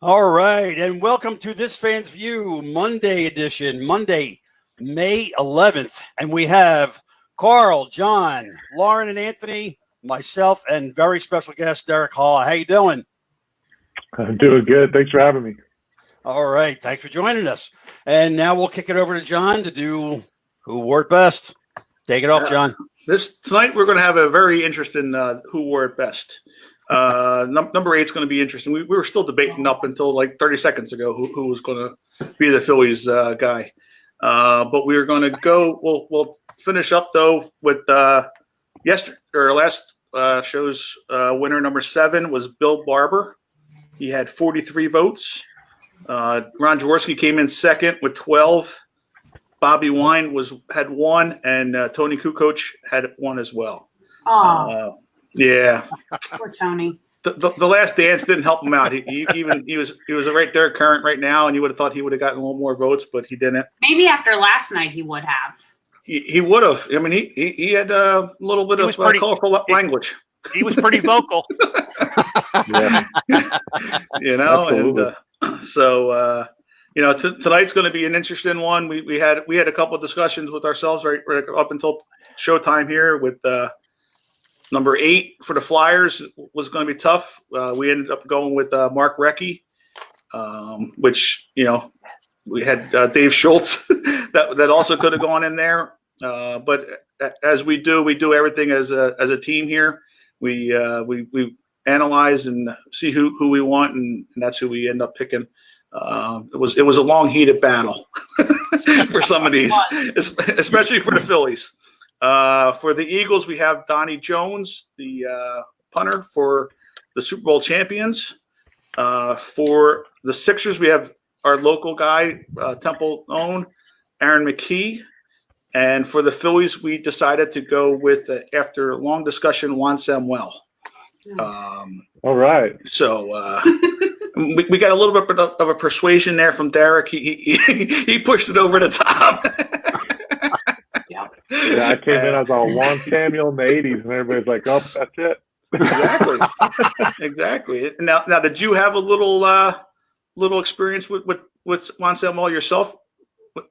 All right, and welcome to This Fan's View Monday edition, Monday, May 11th. And we have Carl, John, Lauren, and Anthony, myself, and very special guest, Darick Hall. How you doing? I'm doing good. Thanks for having me. All right, thanks for joining us. And now we'll kick it over to John to do Who Wore It Best. Take it off, John. Tonight we're going to have a very interesting Who Wore It Best. Number 8 is going to be interesting. We were still debating up until like 30 seconds ago who was going to be the Phillies guy. But we are going to go. We'll finish up though with last show's winner. Number 7 was Bill Barber. He had 43 votes. Ron Jaworski came in second with 12. Bobby Wine had 1, and Tony Kukoc had 1 as well. Yeah. Poor Tony. The Last Dance didn't help him out. He was right there current right now, and you would have thought he would have gotten a little more votes, but he didn't. Maybe after last night he would have. He would have. I mean, he had a little bit of colorful language. He was pretty vocal. Yeah. And so tonight's going to be an interesting one. We had a couple of discussions with ourselves right up until showtime here with number 8 for the Flyers was going to be tough. We ended up going with Mark Recchi, which we had Dave Schultz that also could have gone in there. But as we do everything as a team here. We analyze and see who we want, and that's who we end up picking. It was a long, heated battle for some of these, especially for the Phillies. For the Eagles, we have Donnie Jones, the punter for the Super Bowl champions. For the Sixers, we have our local guy, Temple own, Aaron McKee. And for the Phillies, we decided to go with, after a long discussion, Juan Samuel. All right. So we got a little bit of a persuasion there from Darick. He pushed it over the top. Yeah, I came in as a Juan Samuel in the 80s, and everybody's like, "Oh, that's it." Exactly. Now, did you have a little experience with Juan Samuel yourself?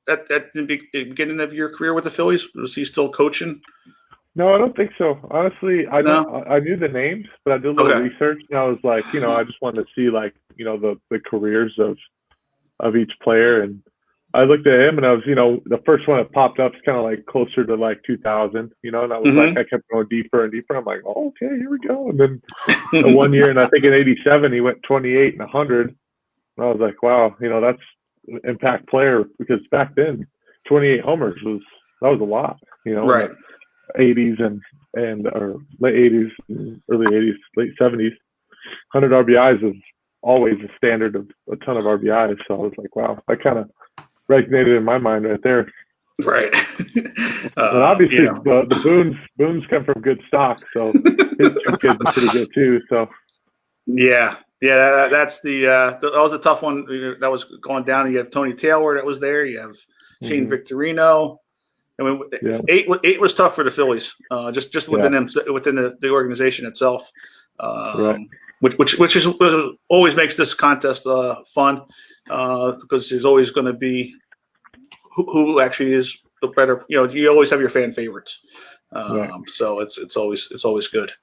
At the beginning of your career with the Phillies, was he still coaching? No, I don't think so. Honestly, I knew the names, but I did a little research, and I was like, I just wanted to see the careers of each player, and I looked at him, and I was, the first one that popped up is kind of like closer to like 2000, and I was like, I kept going deeper and deeper. I'm like, oh, okay, here we go. And then the one year, and I think in '87 he went 28 and 100. And I was like, wow, that's impact player, because back then 28 homers was a lot, right. 80s and or late 80s, early 80s, late 70s. 100 RBIs was always a standard of a ton of RBIs. So I was like, wow, that kind of resonated in my mind right there. Right. And obviously the Boones come from good stock, so his 2 kids are pretty good too. So yeah, that's that was a tough one that was going down. You have Tony Taylor that was there. You have Shane Victorino. I mean, 8 was tough for the Phillies, just within them, within the organization itself, right. which always makes this contest fun, because there's always going to be who actually is the better. You always have your fan favorites, Right. So it's always good.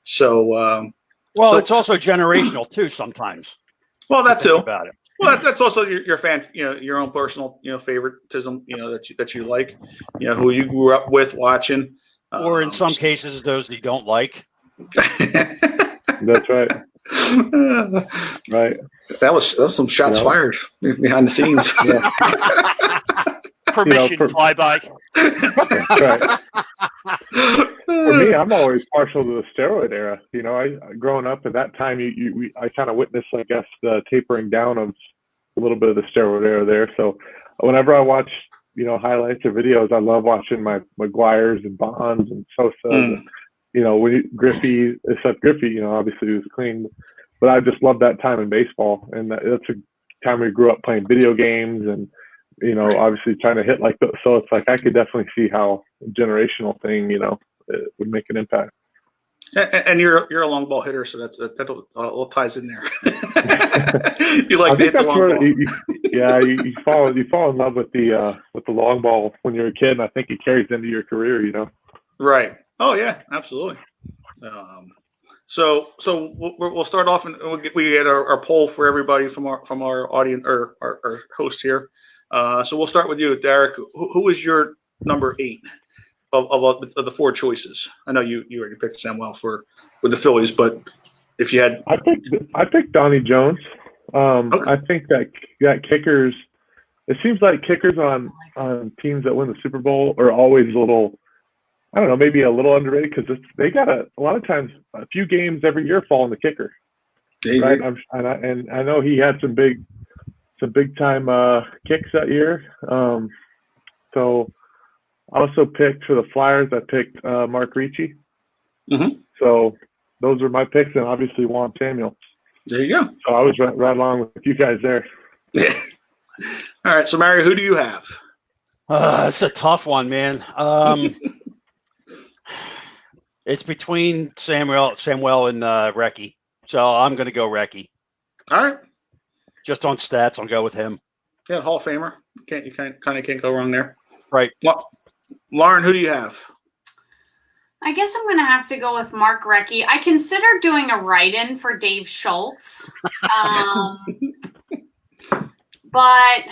So. It's also generational too sometimes. Well, that too. About it. Well, that's also your fan, your own personal, favoritism, that you like, who you grew up with watching. Or in some cases, those that you don't like. That's right. Right. That was some shots fired behind the scenes. Permission flyby. That's right. For me, I'm always partial to the steroid era. I growing up at that time, I kind of witnessed, I guess, the tapering down of a little bit of the steroid era there. So whenever I watch, highlights or videos, I love watching my McGuire's and Bonds and Sosa. And, Griffey, except Griffey, obviously he was clean, but I just love that time in baseball, and that's a time we grew up playing video games and. Obviously trying to hit like that. So it's like I could definitely see how a generational thing, it would make an impact. And you're a long ball hitter, so that all ties in there. You like I to think hit the that's long where ball. you fall in love with the long ball when you're a kid, and I think it carries into your career. Right. Oh yeah, absolutely. So we'll start off, and we get our poll for everybody from our audience or our host here. So we'll start with you, Darick. Who is your number 8 of the 4 choices? I know you already picked Samuel with the Phillies, but if you had, I picked Donnie Jones. Okay. I think that kickers. It seems like kickers on teams that win the Super Bowl are always a little. I don't know, maybe a little underrated because they got a lot of times a few games every year fall on the kicker, right? And I know he had some big time kicks that year. So I also picked for the Flyers. I picked Mark Ricci. Mm-hmm. So those are my picks, and obviously Juan Samuel. There you go. So I was right along with you guys there. Yeah. All right. So Mario, who do you have? It's a tough one, man. It's between Samuel and Recchi. So I'm going to go Recchi. All right. Just on stats, I'll go with him. Yeah, Hall of Famer. You kind of can't go wrong there. Right. Well, Lauren, who do you have? I guess I'm going to have to go with Mark Recchi. I considered doing a write-in for Dave Schultz, but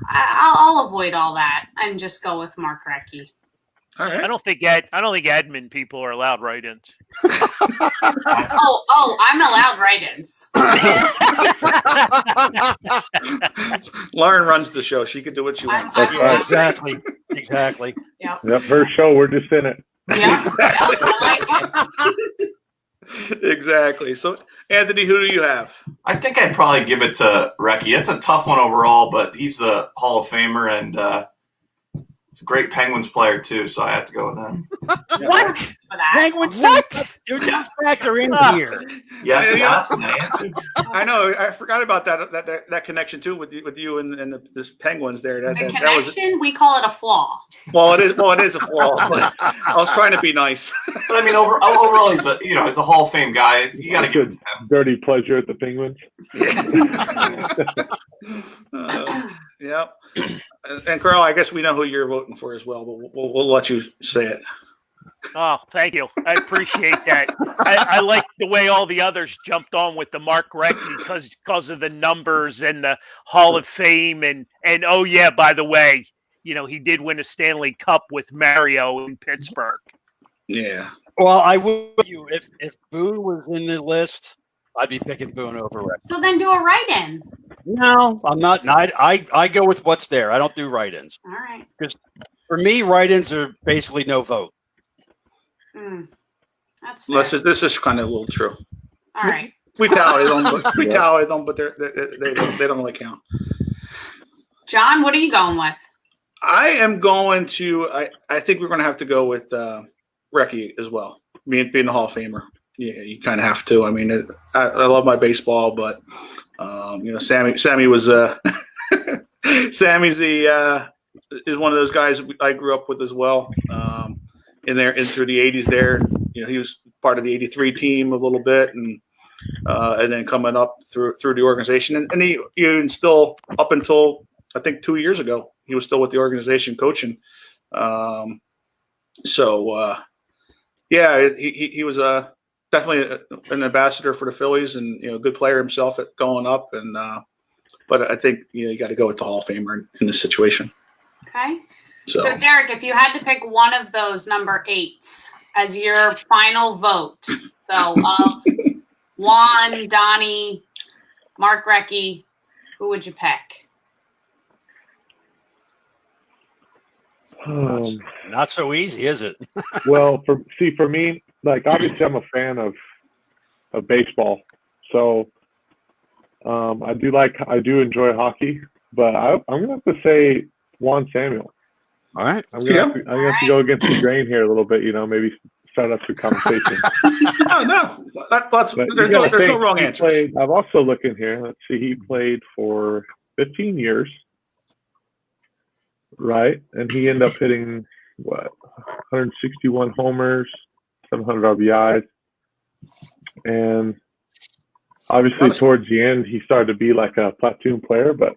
I'll avoid all that and just go with Mark Recchi. All right. I don't think admin people are allowed write-ins. Oh, I'm allowed write-ins. Lauren runs the show. She could do what she wants. Yeah, exactly. Yep. Yep, her show. We're just in it. Yeah. I like it. Exactly. So, Anthony, who do you have? I think I'd probably give it to Recchi. It's a tough one overall, but he's the Hall of Famer and he's a great Penguins player too, so I have to go with him. What? For that. Penguins, What? do not factor in here. You have to ask and I answer. I know. I forgot about that connection too with you and this Penguins there. The connection, we call it a flaw. Well, it is a flaw. But I was trying to be nice. But I mean, overall, he's a Hall of Fame guy. You got to give it to him. Dirty pleasure at the Penguins. Yeah. And Carl, I guess we know who you're voting for as well, but we'll let you say it. Oh, thank you. I appreciate that. I like the way all the others jumped on with the Mark Recchi because of the numbers and the Hall of Fame and oh yeah, by the way, he did win a Stanley Cup with Mario in Pittsburgh. Yeah. Well, I would you if Boone was in the list, I'd be picking Boone over Recchi. So then do a write-in. No, I'm not. I go with what's there. I don't do write-ins. All right. Because for me, write-ins are basically no vote. That's fair. This is kind of a little true. All right. We tally them, but they don't really count. John, what are you going with? I am going to. I think we're going to have to go with Recchi as well. Being the Hall of Famer, yeah, you kind of have to. I mean, I love my baseball, but Sammy was Sammy's is one of those guys I grew up with as well. In through the 80s there, he was part of the 83 team a little bit and then coming up through the organization. And he still up until I think 2 years ago, he was still with the organization coaching. He was definitely an ambassador for the Phillies and, a good player himself at going up. And, but I think, you got to go with the Hall of Famer in this situation. Okay. So Darick, if you had to pick one of those number 8s as your final vote, so Juan, Donnie, Mark Recchi, who would you pick? Not so easy, is it? Well, for me, like obviously I'm a fan of baseball, so I do enjoy hockey, but I'm gonna have to say Juan Samuel. All right. I'm gonna have to go against the grain here a little bit. Maybe start up some conversation. no, there's no wrong answer. I'm also looking here. Let's see. He played for 15 years, right? And he ended up hitting 161 homers, 700 RBIs. And obviously towards the end, he started to be like a platoon player. But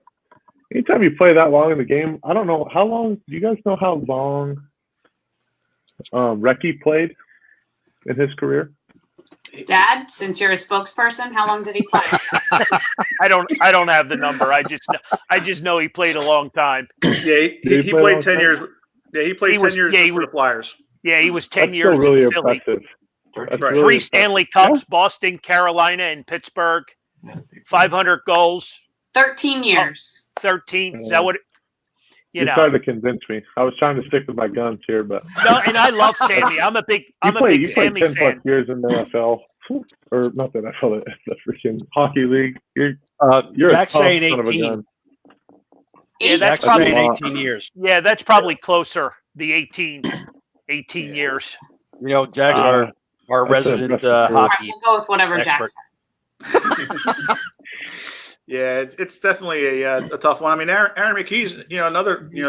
anytime you play that long in the game, I don't know how long. Do you guys know how long Recky played in his career? Dad, since you're a spokesperson, how long did he play? I don't have the number. I just know he played a long time. Yeah, he played 10 years. Yeah, he played 10 years for the Flyers. Yeah, he was 10 That's years still really in Philly. impressive. That's Right. really 3 impressive. Stanley Cups, Boston, Carolina, and Pittsburgh. 500 goals. 13 years. 13. Is that what? You started to convince me. I was trying to stick with my guns here, but No, and I love Sammy. I'm a big you played Sammy 10 fan. plus years in the NFL, or not the NFL, the freaking hockey league. You're Jack's a tough saying son of a 18. gun. Yeah, Jack's that's probably saying 18 years. Yeah, that's probably closer. The 18 years. You know, Jack's our that's resident impressive. All right, hockey we'll go with whatever Jack expert. said. Yeah, it's definitely a tough one. I mean, Aaron McKee's, another, he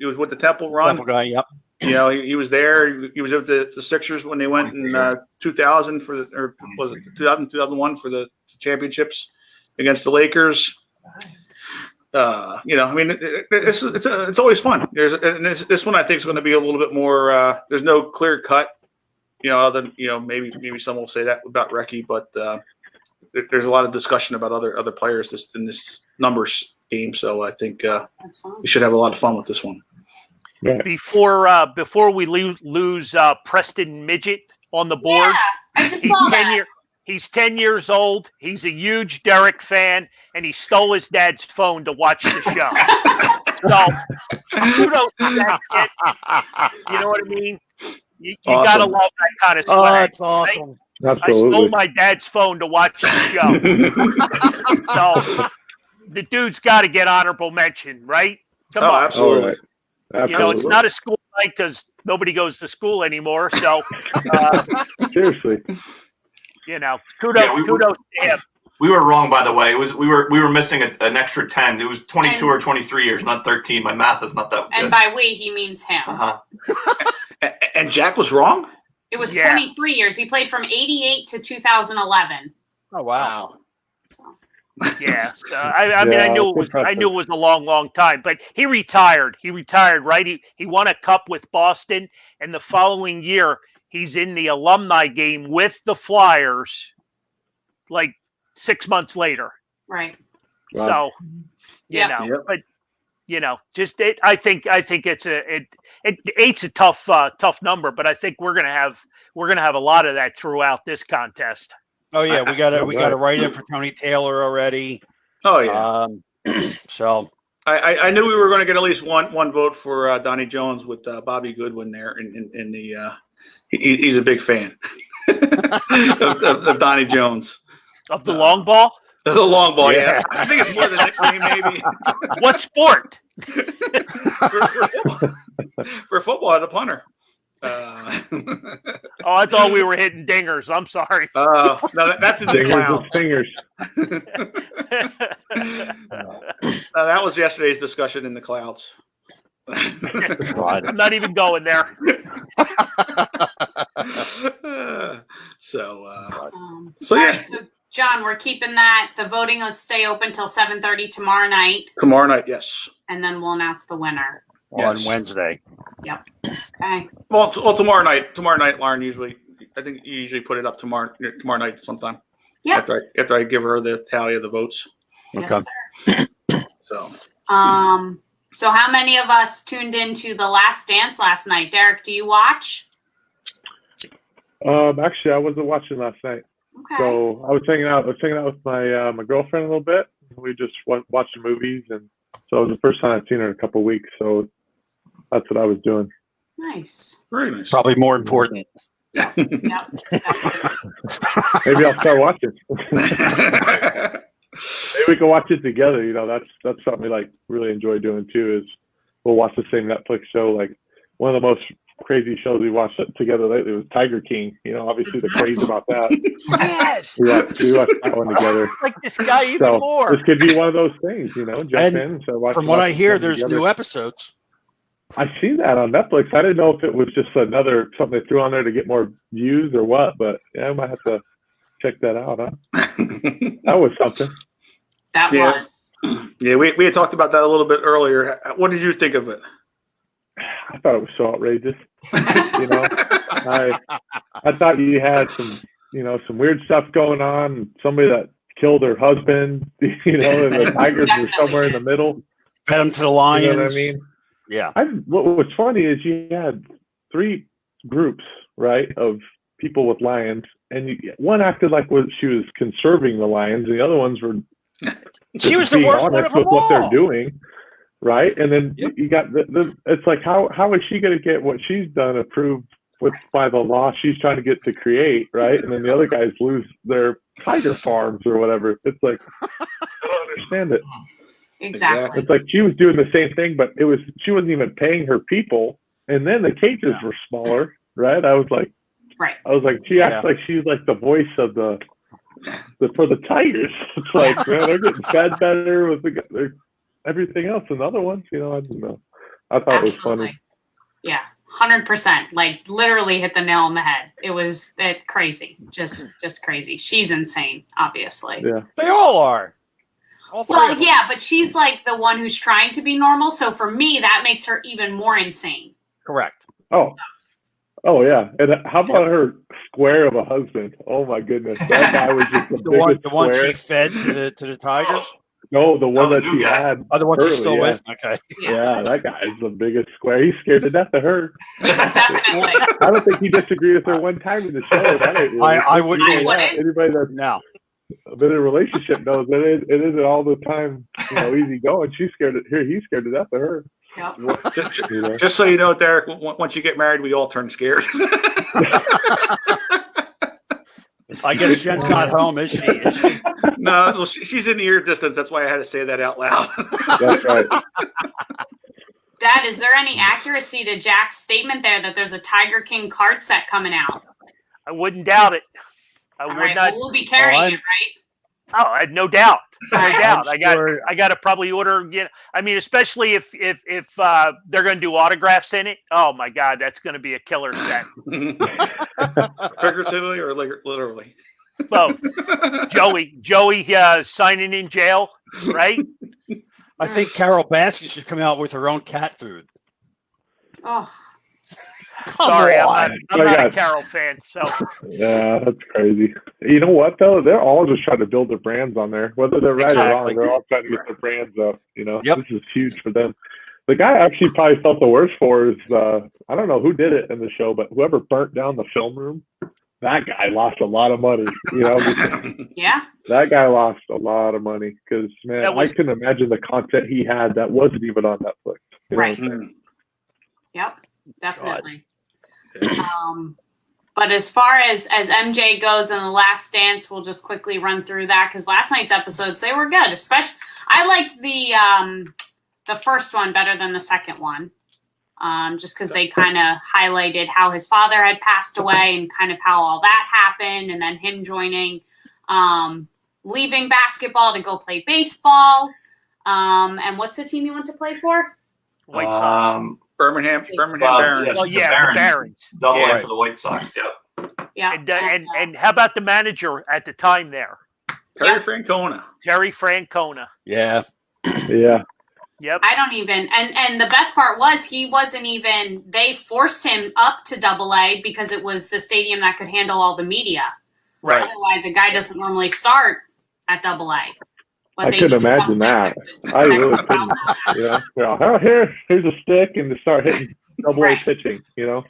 was with the Temple run. Temple guy, yep. He was there. He was with the Sixers when they went in 2000 or was it 2001 for the championships against the Lakers. I mean, it's always fun. This one I think is going to be a little bit more. There's no clear cut. Other than maybe some will say that about Recky, but there's a lot of discussion about other players in this numbers game. So I think we should have a lot of fun with this one. Yeah. Before we lose Preston Midget on the board, Yeah, I just saw that. He's 10 years old. He's a huge Darick fan, and he stole his dad's phone to watch the show. So, kudos to that kid. You know what I mean? You Awesome. gotta love that kind of swag. Oh, that's awesome. I Absolutely. stole my dad's phone to watch the show. So the dude's got to get honorable mention, right? Come on. Absolutely. All right. Absolutely. It's not a school night because nobody goes to school anymore. So, Seriously. kudos Yeah, to him. We were wrong, by the way. It was we were missing an extra 10. It was 22 or 23 years, not 13. My math is not that good. And by we, he means him. And Jack was wrong? It was Yeah. 23 years. He played from 88 to 2011. Oh, wow. Yeah, I mean, I knew it's it impressive. was a long time. But he retired. He retired, right? He won a cup with Boston, and the following year he's in the alumni game with the Flyers, like 6 months later. Right. Wow. So, Yeah. Yep. but just it. I think it's eight's a tough number, but I think we're gonna have a lot of that throughout this contest. Oh, yeah, we got a write-in for Tony Taylor already. Oh, yeah. So I knew we were going to get at least one vote for Donnie Jones with Bobby Goodwin there in the he's a big fan of Donnie Jones. Of the long ball? The long ball, yeah. I think it's more than a nickname, maybe. What sport? For football, the punter. Oh, I thought we were hitting dingers. I'm sorry. No, that's in the Dingers clouds. and fingers. That was yesterday's discussion in the clouds. I'm not even going there. So All yeah. right, so John, we're keeping that. The voting will stay open till 7:30 tomorrow night, Tomorrow night, yes. and then we'll announce the winner. on Yes. Wednesday. Okay. Well, tomorrow night, Lauren I think you usually put it up tomorrow night sometime. Yep. After I give her the tally of the votes. Okay. Yes, So So how many of us tuned into The Last Dance last night? Derek, do you watch? Actually, I wasn't watching last night. Okay. So I was hanging out with my girlfriend a little bit. We just watching movies, and so it was the first time I'd seen her in a couple of weeks. So that's what I was doing. Nice. very nice. Probably more important. Yep. Maybe I'll start watching. Maybe we can watch it together. That's something we really enjoy doing too. Is we'll watch the same Netflix show. Like one of the most crazy shows we watched together lately was Tiger King. Obviously the craze about that. Yes. We watched that one together. Like this guy even So more. this could be one of those things. Jump And in. So From what I hear, there's new episodes. I seen that on Netflix. I didn't know if it was just another something they threw on there to get more views or what, but yeah, I might have to check that out. Huh? That was something. That Yeah. was. Yeah, we had talked about that a little bit earlier. What did you think of it? I thought it was so outrageous. You know, I thought you had some weird stuff going on. Somebody that killed her husband. You know, and the Tigers were somewhere in the middle. Fed him to the Lions. You know what I mean? Yeah. What was funny is you had 3 groups, right, of people with lions, and one acted like she was conserving the lions, and the other ones were She was the being worst one honest of them with what they're all. doing, right? And then Yep. you got it's like how is she going to get what she's done approved by the law she's trying to get to create, right? And then the other guys lose their tiger farms or whatever. It's like I don't understand it. Exactly. It's like she was doing the same thing, but she wasn't even paying her people, and then the cages were smaller, right? I was like, she acts like she's like the voice of the for the Tigers. It's like, man, they're getting fed better with everything else than the other ones. You know, I don't know. I thought it was funny. Yeah, 100%. Like literally hit the nail on the head. It was crazy, just crazy. She's insane, obviously. Yeah, they all are. Well, yeah, but she's like the one who's trying to be normal. So for me, that makes her even more insane. Correct. Oh yeah. And how about her square of a husband? Oh my goodness, that guy was just the biggest the one square. she fed to the Tigers. No, the one the that new she guy. had. Oh, the one she's still yeah. with. Okay. Yeah, that guy's the biggest square. He's scared to death of her. Definitely. I don't think he disagreed with her one time in the show. I wouldn't. Anybody that's been in a relationship knows that it isn't all the time, easy going. He's scared to death of her. Yep. Just so you know, Darick, once you get married, we all turn scared. I guess Jen's not home, is she? No, well, she's in the ear distance. That's why I had to say that out loud. That's right. Dad, is there any accuracy to Jack's statement there that there's a Tiger King card set coming out? I wouldn't doubt it. All right, well, we'll be carrying it, right? Oh, I had no doubt. No Right. doubt. Sure. I got to probably order. I mean, especially if they're going to do autographs in it. Oh my God, that's going to be a killer set. Figuratively or literally? Both. Joey signing in jail, right? I think Carol Baskin should come out with her own cat food. Oh, Sorry, on. I'm not a Carol fan. So Yeah, that's crazy. You know what though? They're all just trying to build their brands on there, whether they're right or wrong. They're all trying to get their brands up. This is huge for them. The guy actually probably felt the worst for is I don't know who did it in the show, but whoever burnt down the film room, that guy lost a lot of money. yeah. That guy lost a lot of money because I couldn't imagine the content he had that wasn't even on Netflix. Right. Yep. Definitely. But as far as MJ goes in The Last Dance, we'll just quickly run through that because last night's episodes, they were good. Especially, I liked the first one better than the second one, just because they kind of highlighted how his father had passed away and kind of how all that happened, and then him joining, leaving basketball to go play baseball. And what's the team you went to play for? White Sox. Birmingham Barons. Yes, the Barons. Double A for the White Sox. Yep. Yeah. And how about the manager at the time there? Terry Francona. Terry Francona. Yeah. Yeah. Yep. I don't even, and the best part was he wasn't even, they forced him up to Double A because it was the stadium that could handle all the media. Right. Otherwise, a guy doesn't normally start at Double A. I couldn't imagine that. I really couldn't. Here's a stick and to start hitting double A pitching. No.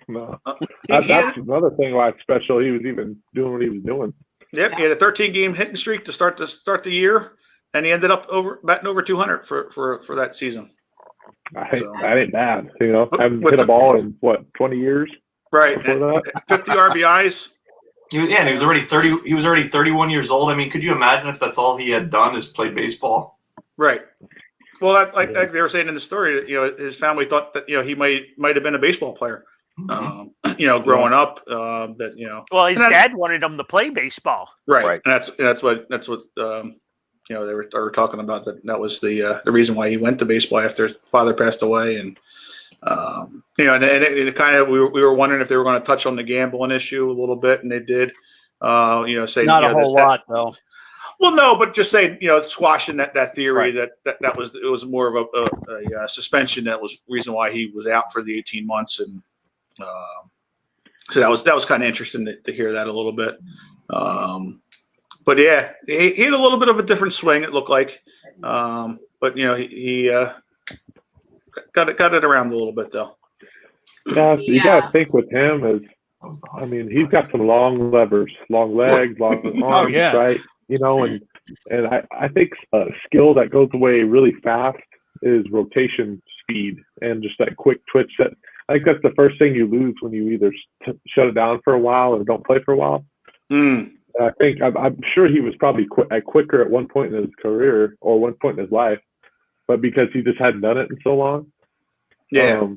That's another thing why it's special. He was even doing what he was doing. Yep, he had a 13-game hitting streak to start the year, and he ended up batting over 200 for that season. That ain't bad. I haven't hit a ball in 20 years. Right, 50 RBIs. And he was already 30. He was already 31 years old. I mean, could you imagine if that's all he had done is play baseball? Right. Well, like they were saying in the story, that his family thought that he might have been a baseball player. Growing up, Well, his dad wanted him to play baseball. Right. And that's what they were talking about that was the reason why he went to baseball after his father passed away, and and it kind of we were wondering if they were going to touch on the gambling issue a little bit, and they did. Say not a whole lot though. Well, no, but just saying, squashing that theory Right. that was more of a suspension. That was the reason why he was out for the 18 months, and so that was kind of interesting to hear that a little bit. But yeah, he had a little bit of a different swing. It looked like, but he got it around a little bit though. Yeah, you got to think with him is, I mean, he's got some long levers, long legs, long arms, right? And I think a skill that goes away really fast is rotation speed and just that quick twitch. That I think that's the first thing you lose when you either shut it down for a while or don't play for a while. I think I'm sure he was probably quicker at one point in his career or one point in his life, but because he just hadn't done it in so long. Yeah.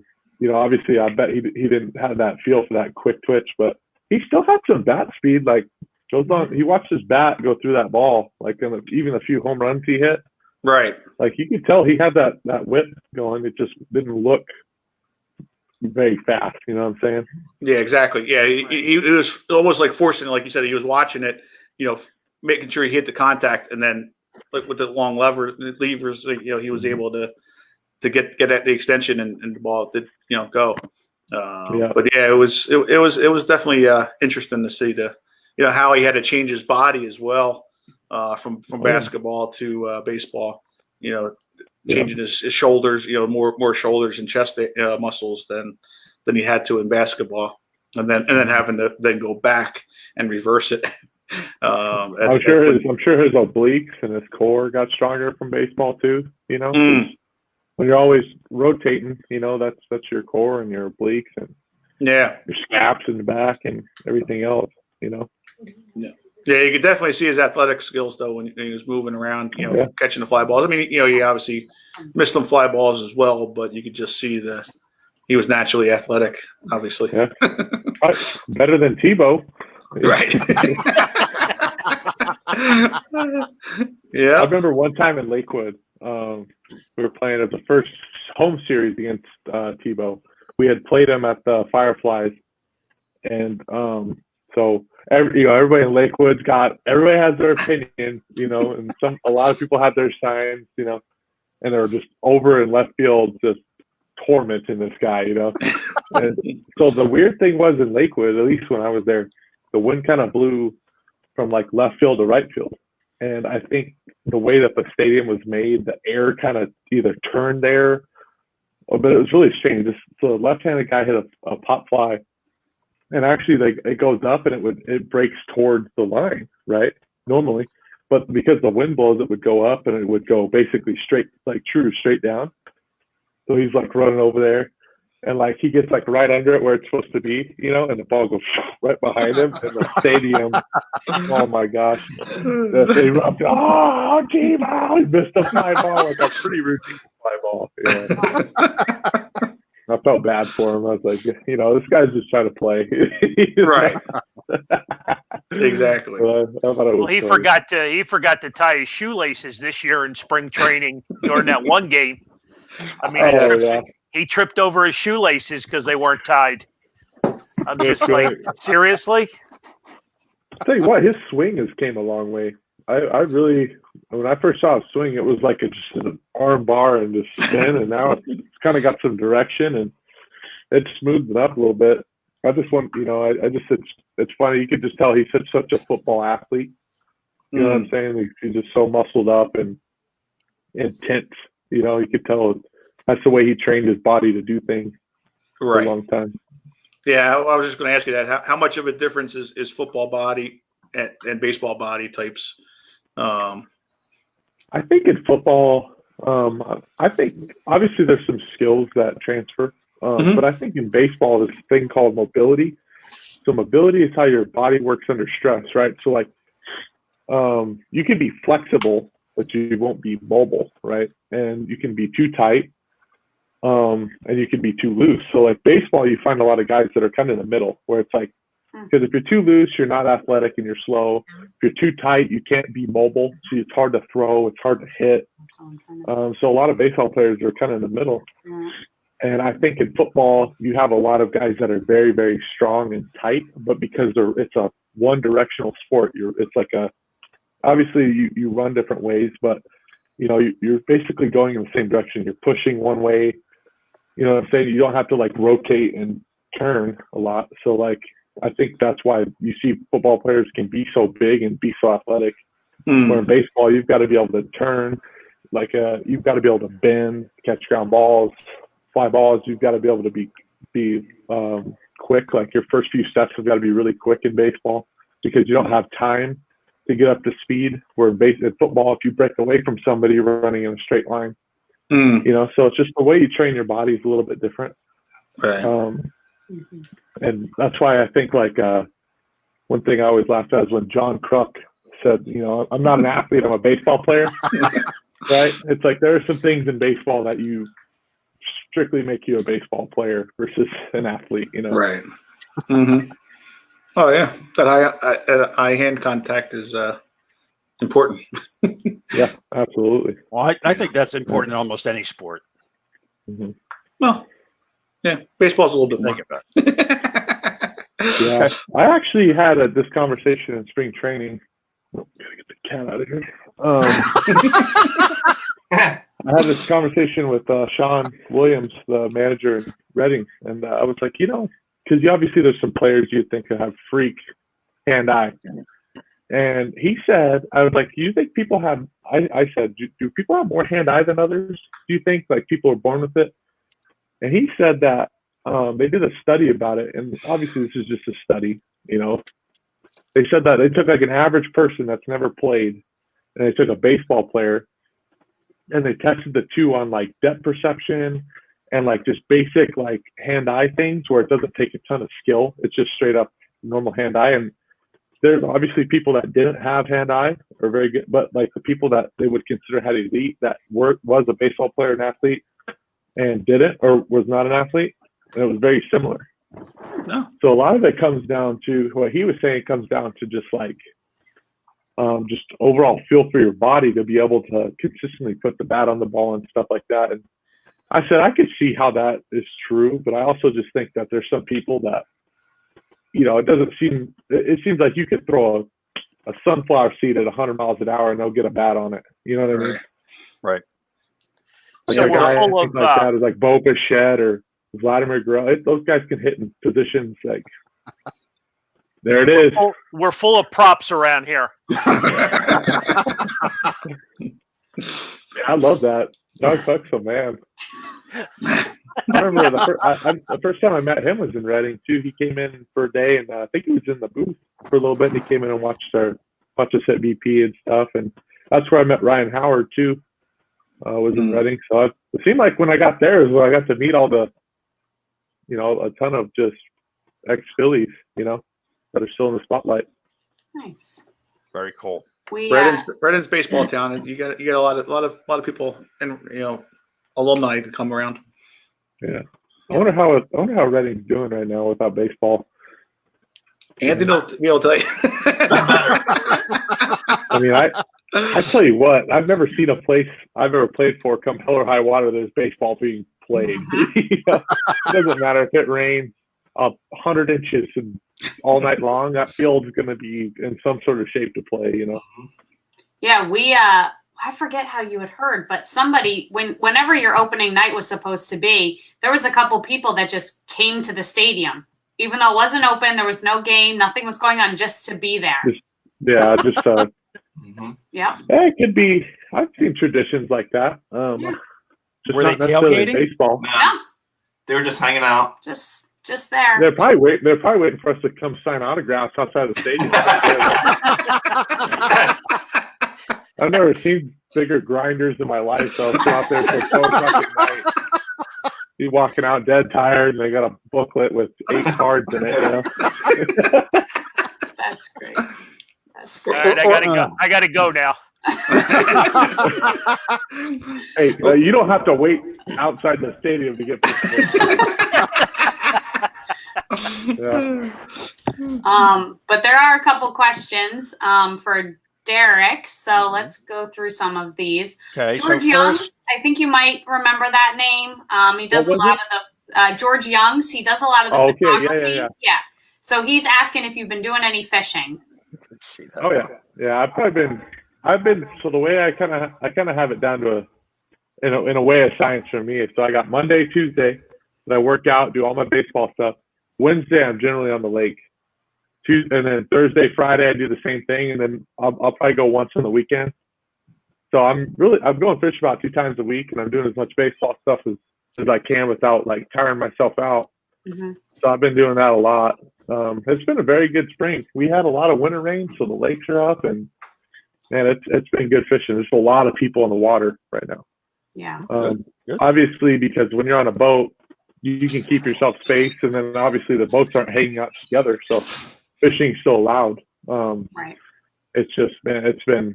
Obviously, I bet he didn't have that feel for that quick twitch, but he still had some bat speed. Like goes on, he watched his bat go through that ball, like even a few home runs he hit. Right. Like you could tell he had that whip going. It just didn't look very fast. You know what I'm saying? Yeah, exactly. Yeah, he was almost like forcing it, like you said. He was watching it, making sure he hit the contact, and then like with the long levers, he was able to get at the extension and the ball did go. But yeah, it was definitely interesting to see how he had to change his body as well from basketball to baseball. Changing his shoulders, more shoulders and chest muscles than he had to in basketball, and then having to then go back and reverse it. I'm sure his obliques and his core got stronger from baseball too. When you're always rotating, that's your core and your obliques and your scaps in the back and everything else. Yeah, you could definitely see his athletic skills though when he was moving around, catching the fly balls. I mean, he obviously missed some fly balls as well, but you could just see he was naturally athletic, obviously. Yeah. Better than Tebow. Right. Yeah. I remember one time in Lakewood, we were playing at the first home series against Tebow. We had played him at the Fireflies, and so everybody in Lakewood's everybody has their opinion, and a lot of people had their signs, and they were just over in left field, just tormenting this guy, And so the weird thing was in Lakewood, at least when I was there, the wind kind of blew from like left field to right field. And I think the way that the stadium was made, the air kind of either turned there, but it was really strange. So the left-handed guy hit a pop fly, and actually it goes up and it breaks towards the line, right? Normally. But because the wind blows, it would go up and it would go basically straight, like straight down. So he's like running over there. And like he gets like right under it where it's supposed to be, and the ball goes right behind him. And the stadium, oh my gosh, the stadium erupted. Oh, team, he missed a fly ball, like a pretty routine fly ball. I felt bad for him. I was like, this guy's just trying to play. Right. Exactly. Well, he forgot to tie his shoelaces this year in spring training during that one game. I mean, he tripped over his shoelaces because they weren't tied. I'm just like, seriously? I'll tell you what, his swing came a long way. I really, when I first saw him swing, it was like just an arm bar and just spin, and now it's kind of got some direction and it smoothed it up a little bit. I just want, it's funny. You could just tell he's such a football athlete. You know what I'm saying? He's just so muscled up and intense. You could tell that's the way he trained his body to do things for a long time. Yeah, I was just going to ask you that. How much of a difference is football body and baseball body types? I think in football, I think obviously there's some skills that transfer, but I think in baseball, this thing called mobility. So mobility is how your body works under stress, right? So like you can be flexible, but you won't be mobile, right? And you can be too tight. And you can be too loose. So like baseball, you find a lot of guys that are kind of in the middle where it's like Because if you're too loose, you're not athletic and you're slow. If you're too tight, you can't be mobile. So it's hard to throw. It's hard to hit. So a lot of baseball players are kind of in the middle. And I think in football, you have a lot of guys that are very, very strong and tight, but because it's a one-directional sport, it's like obviously you run different ways, but you're basically going in the same direction. You're pushing one way. You know what I'm saying? You don't have to like rotate and turn a lot. So like I think that's why you see football players can be so big and be so athletic. Where in baseball, you've got to be able to turn, like you've got to be able to bend, catch ground balls, fly balls. You've got to be able to be quick. Like your first few steps have got to be really quick in baseball because you don't have time to get up to speed. Where in football, if you break away from somebody, you're running in a straight line. So it's just the way you train your body is a little bit different. Right. And that's why I think like one thing I always laughed at is when John Kruk said, I'm not an athlete, I'm a baseball player. Right? It's like there are some things in baseball that you strictly make you a baseball player versus an athlete, Right. Oh yeah, that eye hand contact is important. Yeah, absolutely. Well, I think that's important in almost any sport. Well, yeah, baseball's a little bit more. Think about it. Yeah, I actually had this conversation in spring training. Gotta get the cat out of here. I had this conversation with Sean Williams, the manager in Reading, and I was like, because obviously there's some players you'd think could have freak hand-eye. And he said, I was like, do you think people have, I said, do people have more hand-eye than others? Do you think like people are born with it? And he said that they did a study about it, and obviously this is just a study, They said that they took like an average person that's never played, and they took a baseball player, and they tested the two on like depth perception and like just basic like hand-eye things where it doesn't take a ton of skill. It's just straight up normal hand-eye. And there's obviously people that didn't have hand-eye are very good, but like the people that they would consider had elite that was a baseball player, an athlete, and didn't or was not an athlete, and it was very similar. No. So a lot of it comes down to what he was saying, comes down to just like just overall feel for your body to be able to consistently put the bat on the ball and stuff like that. And I said I could see how that is true, but I also just think that there's some people that, it seems like you could throw a sunflower seed at 100 miles an hour and they'll get a bat on it. You know what I mean? Right. Like So a we're guy full of like that is like Bo Bichette or Vladimir Guerrero. Those guys can hit in positions like there it is. We're full of props around here. I love that. Doug Buck's a man. I remember the first time I met him was in Reading too. He came in for a day, and I think he was in the booth for a little bit. And he came in and watched us hit BP and stuff. And that's where I met Ryan Howard too. Was in Reading. So it seemed like when I got there is where I got to meet all the, a ton of just ex-Phillies, that are still in the spotlight. Nice. Very cool. Reading's baseball town, and you get a lot of people and alumni to come around. Yeah, I wonder how Reading's doing right now without baseball. Anthony will be able to tell you. I mean, I tell you what, I've never seen a place I've ever played for come hell or high water there's baseball being played. It doesn't matter if it rains 100 inches and all night long. That field's going to be in some sort of shape to play. Yeah, we I forget how you had heard, but somebody whenever your opening night was supposed to be, there was a couple people that just came to the stadium, even though it wasn't open. There was no game, nothing was going on, just to be there. Yeah, Yeah. It could be. I've seen traditions like that. Just Were not they necessarily tailgating? baseball. No, They were just hanging out. just there. They're probably waiting for us to come sign autographs outside the stadium. I've never seen bigger grinders in my life. So I'll go out there till 12 o'clock at night. Be walking out dead tired, and they got a booklet with 8 cards in it. That's great. That's All great. right, I gotta go now. Hey, you don't have to wait outside the stadium to get this. Yeah. But there are a couple questions for Darick, so let's go through some of these. Okay, George so Young, first, I think you might remember that name. He does a What was lot of the George Youngs. He does a lot of the Oh, okay. Yeah, photography. yeah, yeah. So he's asking if you've been doing any fishing. let's see that. Oh, yeah. Yeah, I've been, so the way I kind of have it down to in a way of science for me. So I got Monday, Tuesday, that I work out, do all my baseball stuff. Wednesday, I'm generally on the lake. Tuesday, and then Thursday, Friday, I do the same thing, and then I'll probably go once on the weekend. So I'm going fish about 2 times a week, and I'm doing as much baseball stuff as I can without like tiring myself out. Mm-hmm. So I've been doing that a lot. It's been a very good spring. We had a lot of winter rain, so the lakes are up, and it's been good fishing. There's a lot of people in the water right now. Yeah. Good. Obviously, because when you're on a boat, you can keep yourself spaced, and then obviously the boats aren't hanging out together, so fishing's still allowed. Right. It's just it's been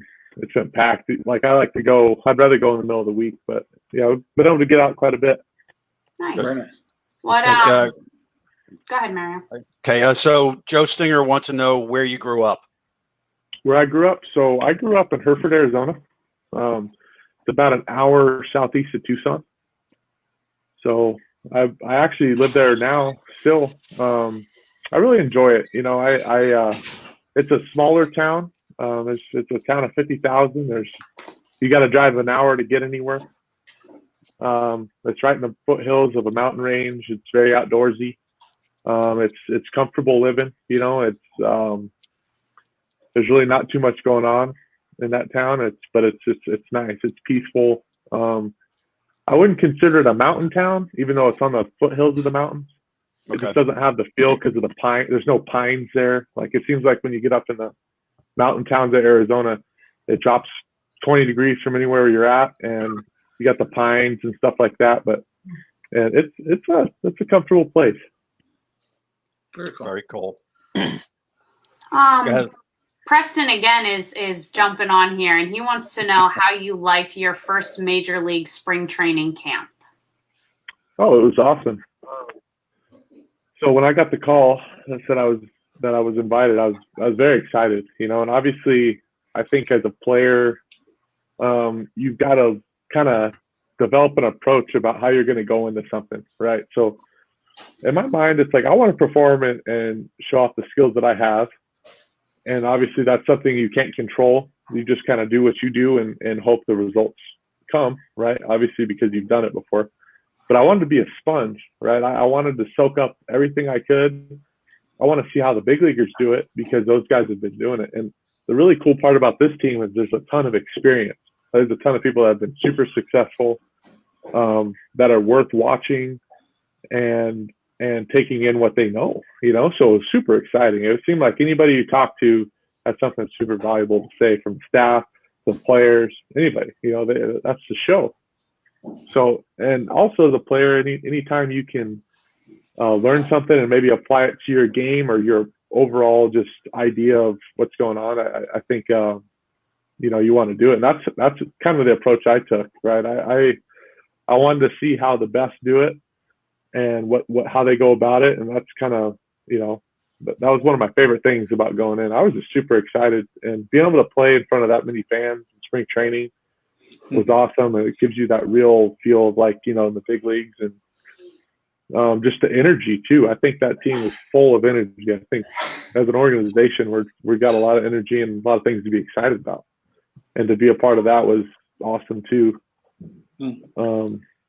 packed. Like I like to go. I'd rather go in the middle of the week, but I've been able to get out quite a bit. Nice. Very nice. What? Okay, Go ahead, Mario. okay, so Joe Stinger wants to know where you grew up. Where I grew up, so I grew up in Hereford, Arizona. It's about an hour southeast of Tucson. So I actually live there now still. I really enjoy it. It's a smaller town. It's a town of 50,000. You got to drive an hour to get anywhere. It's right in the foothills of a mountain range. It's very outdoorsy. It's comfortable living. There's really not too much going on in that town. It's nice. It's peaceful. I wouldn't consider it a mountain town, even though it's on the foothills of the mountains. It just doesn't have the feel because of the pine. There's no pines there. Like it seems like when you get up in the mountain towns of Arizona, it drops 20 degrees from anywhere you're at, and you got the pines and stuff like that. But it's a comfortable place. Very cool. Very cool. Go ahead. Preston again is jumping on here, and he wants to know how you liked your first major league spring training camp. Oh, it was awesome. So when I got the call that said I was invited, I was very excited, and obviously I think as a player, you've got to kind of develop an approach about how you're going to go into something, right? So in my mind, it's like I want to perform and show off the skills that I have. And obviously that's something you can't control. You just kind of do what you do and hope the results come, right? Obviously because you've done it before. But I wanted to be a sponge, right? I wanted to soak up everything I could. I want to see how the big leaguers do it because those guys have been doing it. And the really cool part about this team is there's a ton of experience. There's a ton of people that have been super successful, that are worth watching and taking in what they know, so it was super exciting. It seemed like anybody you talk to had something super valuable to say, from staff, the players, anybody, that's the show. So, and also the player, anytime you can learn something and maybe apply it to your game or your overall just idea of what's going on, I think, you want to do it. And that's kind of the approach I took, right? I wanted to see how the best do it and how they go about it. And that's kind of, that was one of my favorite things about going in. I was just super excited, and being able to play in front of that many fans in spring training was awesome. And it gives you that real feel of like, in the big leagues, and just the energy too. I think that team is full of energy. I think as an organization, we've got a lot of energy and a lot of things to be excited about. And to be a part of that was awesome too.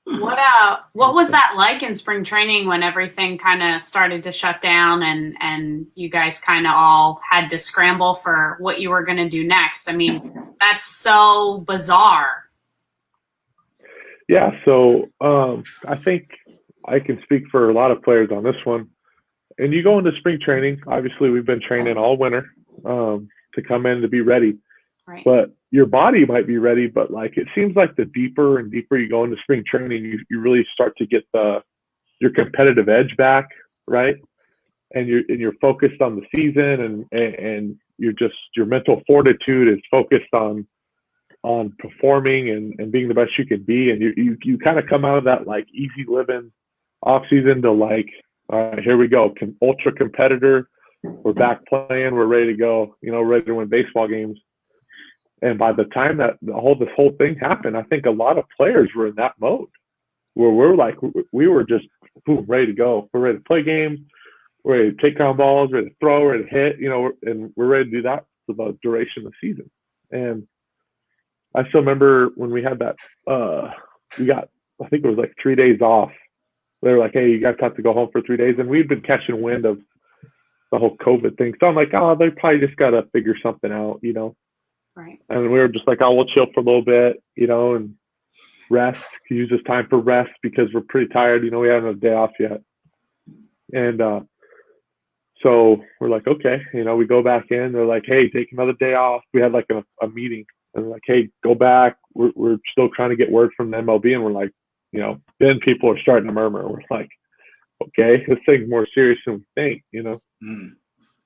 What was that like in spring training when everything kind of started to shut down and you guys kind of all had to scramble for what you were going to do next? I mean, that's so bizarre. Yeah. So I think I can speak for a lot of players on this one. And you go into spring training, obviously we've been training all winter to come in to be ready. Right. But your body might be ready, but like it seems like the deeper and deeper you go into spring training, you really start to get your competitive edge back, right? And you're focused on the season, and your mental fortitude is focused on performing and being the best you can be, and you kind of come out of that like easy living off season to like All right, here we go. Ultra competitor. We're back playing. We're ready to go. Ready to win baseball games. And by the time that this whole thing happened, I think a lot of players were in that mode where we were just ready to go. We're ready to play games. We're ready to take down balls, ready to throw, ready to hit, and we're ready to do that for the duration of the season. And I still remember when we had that, I think it was like 3 days off. They were like, hey, you guys have to go home for 3 days. And we'd been catching wind of the whole COVID thing. So I'm like, oh, they probably just got to figure something out, Right. And we were just like, oh, we'll chill for a little bit, and rest, use this time for rest because we're pretty tired. We haven't had a day off yet. And so we're like, okay, we go back in. They're like, hey, take another day off. We had like a meeting. And they're like, hey, go back. We're still trying to get word from the MLB. And we're like, then people are starting to murmur. We're like, okay, this thing's more serious than we think, Mm.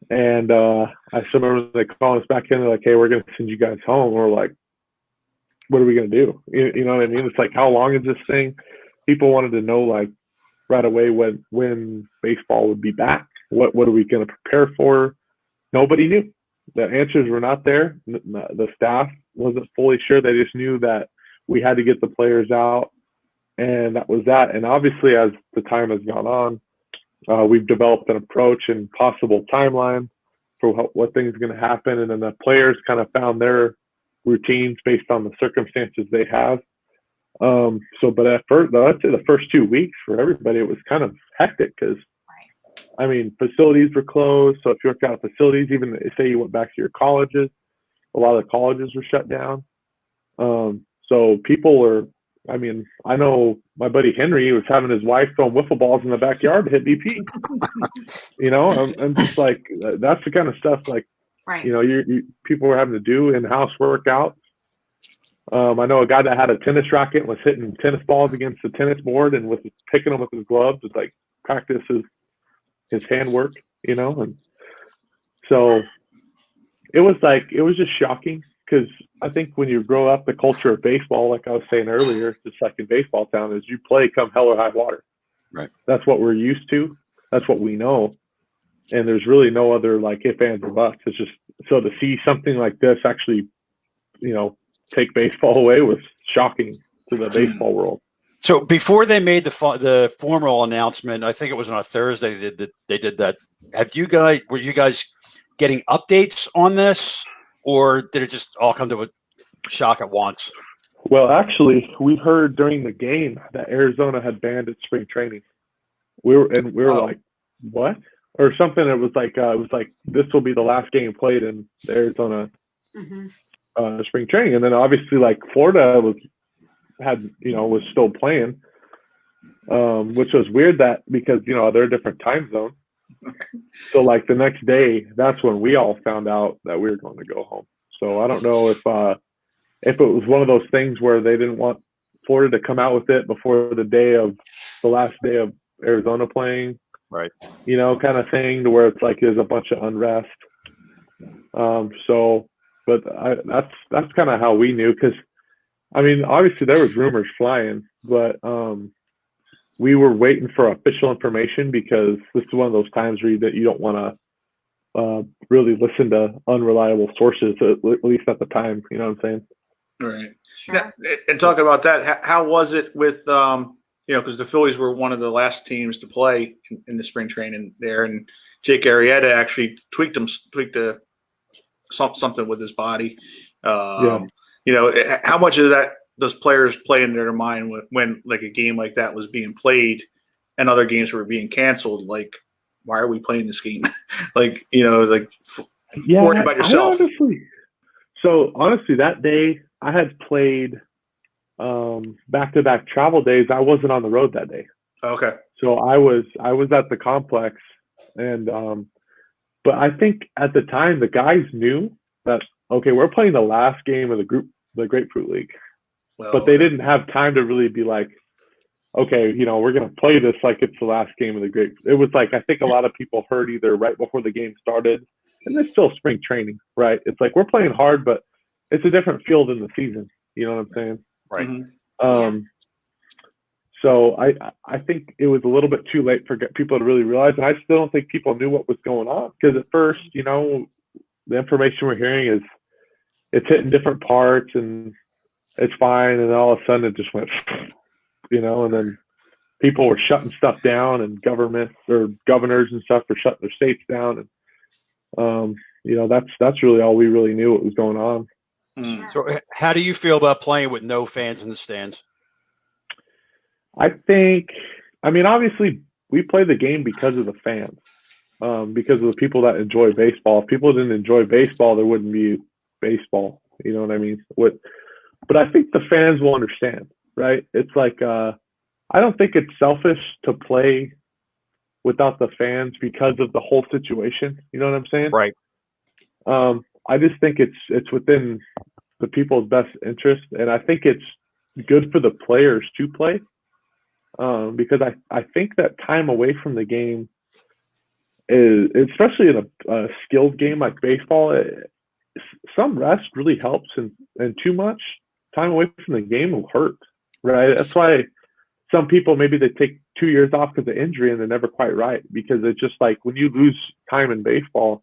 And I still remember they called us back in. They're like, hey, we're going to send you guys home. We're like, what are we going to do? You know what I mean? It's like, how long is this thing? People wanted to know, like, right away when baseball would be back. What are we going to prepare for? Nobody knew. The answers were not there. The staff wasn't fully sure. They just knew that we had to get the players out, and that was that. And obviously, as the time has gone on, we've developed an approach and possible timeline for what things are going to happen. And then the players kind of found their routines based on the circumstances they have. But at first, I'd say the first 2 weeks for everybody, it was kind of hectic because, I mean, facilities were closed. So if you worked out of facilities, even say you went back to your colleges, a lot of the colleges were shut down. So people were, I mean, I know my buddy Henry was having his wife throwing wiffle balls in the backyard to hit BP. I'm just like, that's the kind of stuff like, Right. people were having to do in-house workouts. I know a guy that had a tennis racket and was hitting tennis balls against the tennis board and was picking them with his gloves. It's like practice his handwork, and so it was just shocking because I think when you grow up, the culture of baseball, like I was saying earlier, just like in baseball town, is you play come hell or high water. Right. That's what we're used to. That's what we know. And there's really no other like ifs, ands, or buts. It's just, so to see something like this actually, take baseball away was shocking to the baseball world. So before they made the formal announcement, I think it was on a Thursday they did that. Were you guys getting updates on this, or did it just all come to a shock at once? Well, actually, we heard during the game that Arizona had banned its spring training. We were like, what? Or something. It was like this will be the last game played in the Arizona spring training, and then obviously like Florida was still playing, which was weird because they're a different time zone. So like the next day, that's when we all found out that we were going to go home. So I don't know if it was one of those things where they didn't want Florida to come out with it before the last day of Arizona playing, right? Kind of thing, to where it's like there's a bunch of unrest. But that's kind of how we knew, because I mean, obviously there was rumors flying, but we were waiting for official information because this is one of those times where you don't want to really listen to unreliable sources, at least at the time. You know what I'm saying? Right. Sure. Now, and talking about that, how was it with because the Phillies were one of the last teams to play in the spring training there, and Jake Arrieta actually tweaked something with his body. How much of that does players play in their mind when like a game like that was being played and other games were being canceled? Like, why are we playing this game? Worry about yourself. Honestly, that day I had played back-to-back travel days. I wasn't on the road that day. Okay. So I was at the complex, and but I think at the time the guys knew that, okay, we're playing the last game of the Grapefruit League. Well, but they didn't have time to really be like, okay, we're going to play this like it's the last game of the Grapefruit. It was like, I think a lot of people heard either right before the game started, and there's still spring training, right? It's like we're playing hard, but it's a different field in the season. You know what I'm saying? Right. Mm-hmm. So I think it was a little bit too late for people to really realize, and I still don't think people knew what was going on, because at first, the information we're hearing is it's hitting different parts and it's fine, and then all of a sudden it just went, and then people were shutting stuff down, and governments or governors and stuff were shutting their states down, and that's really all we really knew what was going on. So how do you feel about playing with no fans in the stands? Obviously we play the game because of the fans, because of the people that enjoy baseball. If people didn't enjoy baseball, there wouldn't be baseball. You know what I mean? But I think the fans will understand, right? It's like, I don't think it's selfish to play without the fans because of the whole situation. You know what I'm saying? Right. I just think it's within the people's best interest, and I think it's good for the players to play, because I think that time away from the game is, especially in a skilled game like baseball, some rest really helps, and too much time away from the game will hurt, right? That's why some people, maybe they take 2 years off because of injury and they're never quite right, because it's just like when you lose time in baseball,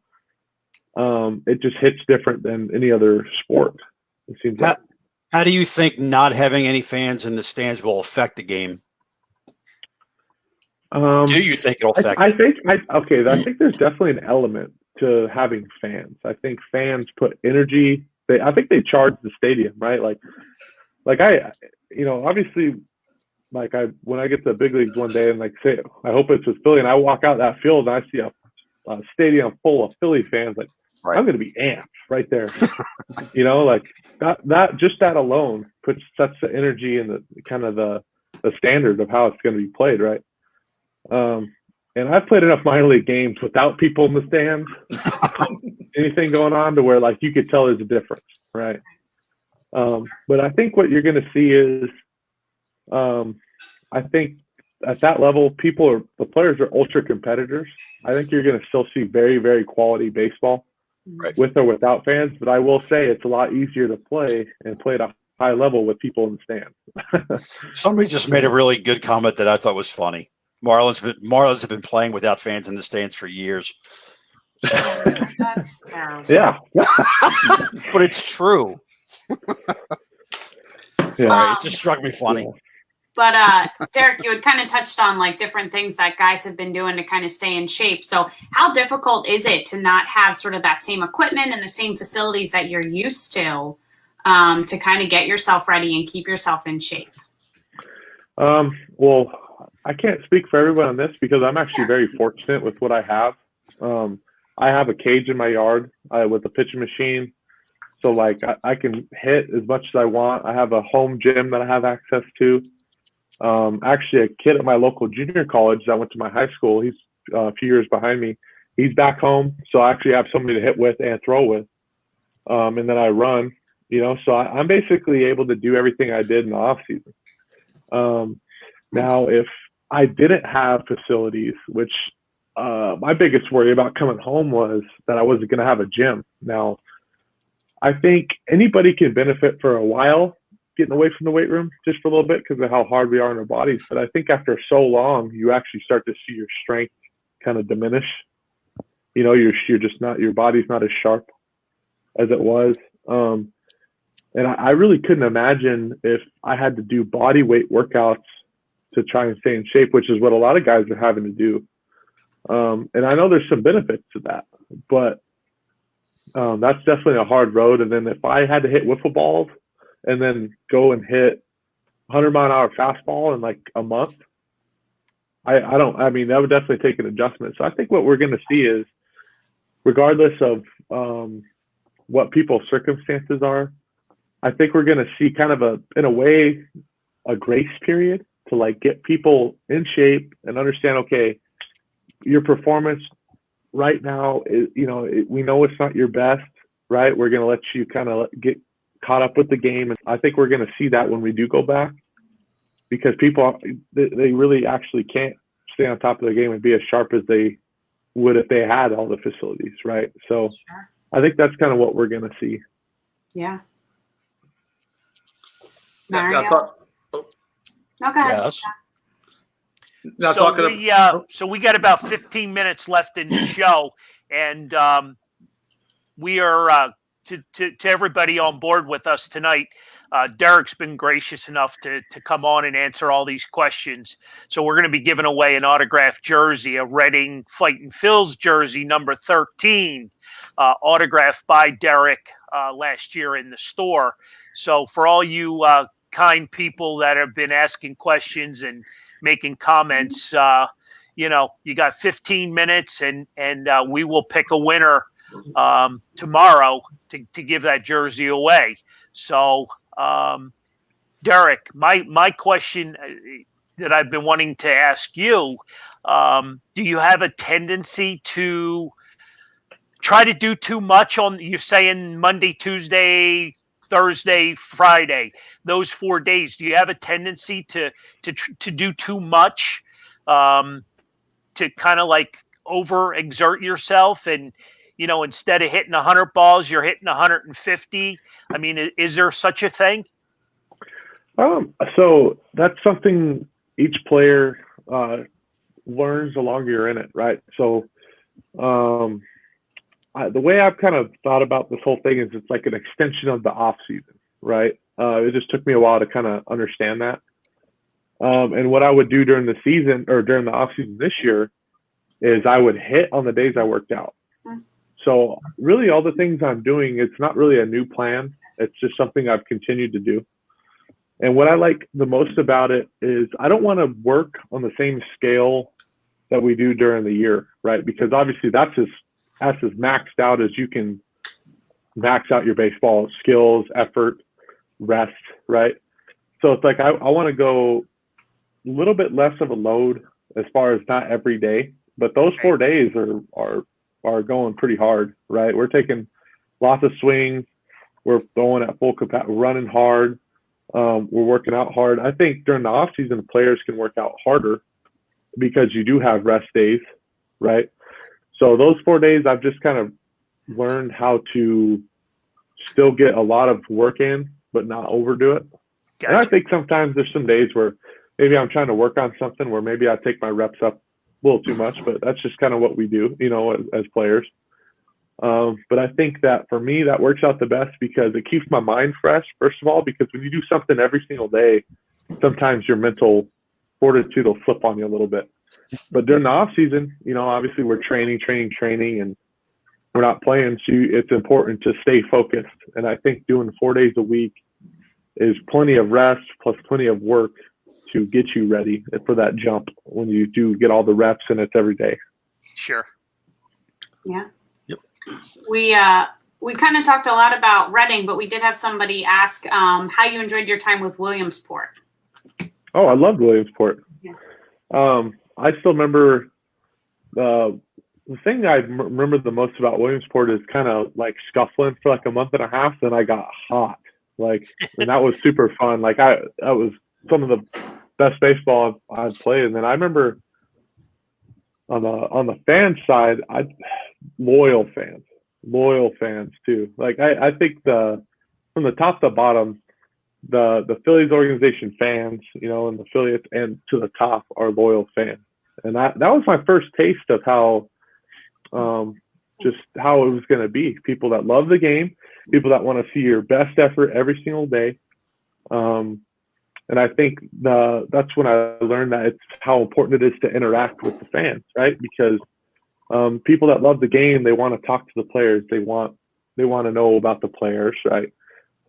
it just hits different than any other sport, it seems like. How do you think not having any fans in the stands will affect the game? Do you think it'll affect I think there's definitely an element to having fans. I think fans put energy. I think they charge the stadium, right? Obviously, when I get to the big leagues one day and say, I hope it's with Philly, and I walk out that field and I see a stadium full of Philly fans, right. I'm going to be amped right there. that alone sets the energy and the kind of the standard of how it's going to be played, right? And I've played enough minor league games without people in the stands, anything going on, to where you could tell there's a difference, right? But I think what you're going to see is, I think at that level, the players are ultra competitors. I think you're going to still see very, very quality baseball, right, with or without fans. But I will say it's a lot easier to play at a high level with people in the stands. Somebody just made a really good comment that I thought was funny. Marlins have been playing without fans in the stands for years. That's terrible. Yeah. But it's true. Yeah. It just struck me funny. Yeah. But Darick, you had kind of touched on different things that guys have been doing to kind of stay in shape. So how difficult is it to not have sort of that same equipment and the same facilities that you're used to kind of get yourself ready and keep yourself in shape? Well, I can't speak for everyone on this, because I'm actually very fortunate with what I have. I have a cage in my yard with a pitching machine. So I can hit as much as I want. I have a home gym that I have access to. Actually, a kid at my local junior college that went to my high school, he's a few years behind me. He's back home, so I actually have somebody to hit with and throw with. And then I run, so I'm basically able to do everything I did in the off season. Now, if I didn't have facilities, which my biggest worry about coming home was that I wasn't going to have a gym. Now, I think anybody can benefit for a while getting away from the weight room, just for a little bit, because of how hard we are in our bodies. But I think after so long, you actually start to see your strength kind of diminish. You're just not, your body's not as sharp as it was. And I really couldn't imagine if I had to do body weight workouts to try and stay in shape, which is what a lot of guys are having to do. And I know there's some benefits to that, but that's definitely a hard road. And then if I had to hit wiffle balls and then go and hit 100-mile-an-hour fastball in a month, that would definitely take an adjustment. So I think what we're going to see is, regardless of what people's circumstances are, I think we're going to see kind of in a way, a grace period to get people in shape and understand, okay, your performance right now is, we know it's not your best, right? We're going to let you kind of get caught up with the game. And I think we're going to see that when we do go back, because people, they really actually can't stay on top of the game and be as sharp as they would if they had all the facilities, right? So Sure. I think that's kind of what we're going to see. Yeah. Yeah, Mario? No, go ahead. Yes. Now So we got about 15 minutes left in the show, and we are to everybody on board with us tonight. Darick's been gracious enough to come on and answer all these questions. So we're going to be giving away an autographed jersey, a Reading Phightin Phils jersey, number 13, autographed by Darick last year in the store. So for all you kind people that have been asking questions and making comments, you got 15 minutes, and we will pick a winner tomorrow to give that jersey away. So, Darick, my question that I've been wanting to ask you, do you have a tendency to try to do too much on, you're saying Monday, Tuesday, Thursday, Friday, those 4 days? Do you have a tendency to do too much, to kind of like overexert yourself, and instead of hitting 100 balls, you're hitting 150? I mean, is there such a thing? So that's something each player learns the longer you're in it, right? So the way I've kind of thought about this whole thing is it's like an extension of the off season, right? It just took me a while to kind of understand that. And what I would do during the season, or during the off season this year, is I would hit on the days I worked out. So really all the things I'm doing, it's not really a new plan. It's just something I've continued to do. And what I like the most about it is I don't want to work on the same scale that we do during the year, right? Because obviously that's as maxed out as you can max out your baseball skills, effort, rest, right? So it's like I want to go a little bit less of a load as far as not every day, but those 4 days are going pretty hard, right? We're taking lots of swings. We're throwing at full capacity, running hard. We're working out hard. I think during the off season, players can work out harder because you do have rest days, right? So those 4 days, I've just kind of learned how to still get a lot of work in, but not overdo it. Gotcha. And I think sometimes there's some days where maybe I'm trying to work on something where maybe I take my reps up a little too much, but that's just kind of what we do, as players. But I think that for me, that works out the best because it keeps my mind fresh, first of all, because when you do something every single day, sometimes your mental fortitude will slip on you a little bit. But during the off season, obviously we're training, and we're not playing. So it's important to stay focused. And I think doing 4 days a week is plenty of rest plus plenty of work to get you ready for that jump when you do get all the reps and it's every day. Sure. Yeah. Yep. We kind of talked a lot about Reading, but we did have somebody ask how you enjoyed your time with Williamsport. Oh, I loved Williamsport. Yeah. I still remember the thing I remember the most about Williamsport is kind of like scuffling for like a month and a half. Then I got hot, and that was super fun. That was some of the best baseball I'd played. And then I remember on the fan side, loyal fans too. I think from the top to bottom, the Phillies organization fans, and the affiliates and to the top are loyal fans. And that was my first taste of how just how it was going to be. People that love the game, people that want to see your best effort every single day. And I think that's when I learned that it's how important it is to interact with the fans, right? Because people that love the game, they want to talk to the players. They want to know about the players, right?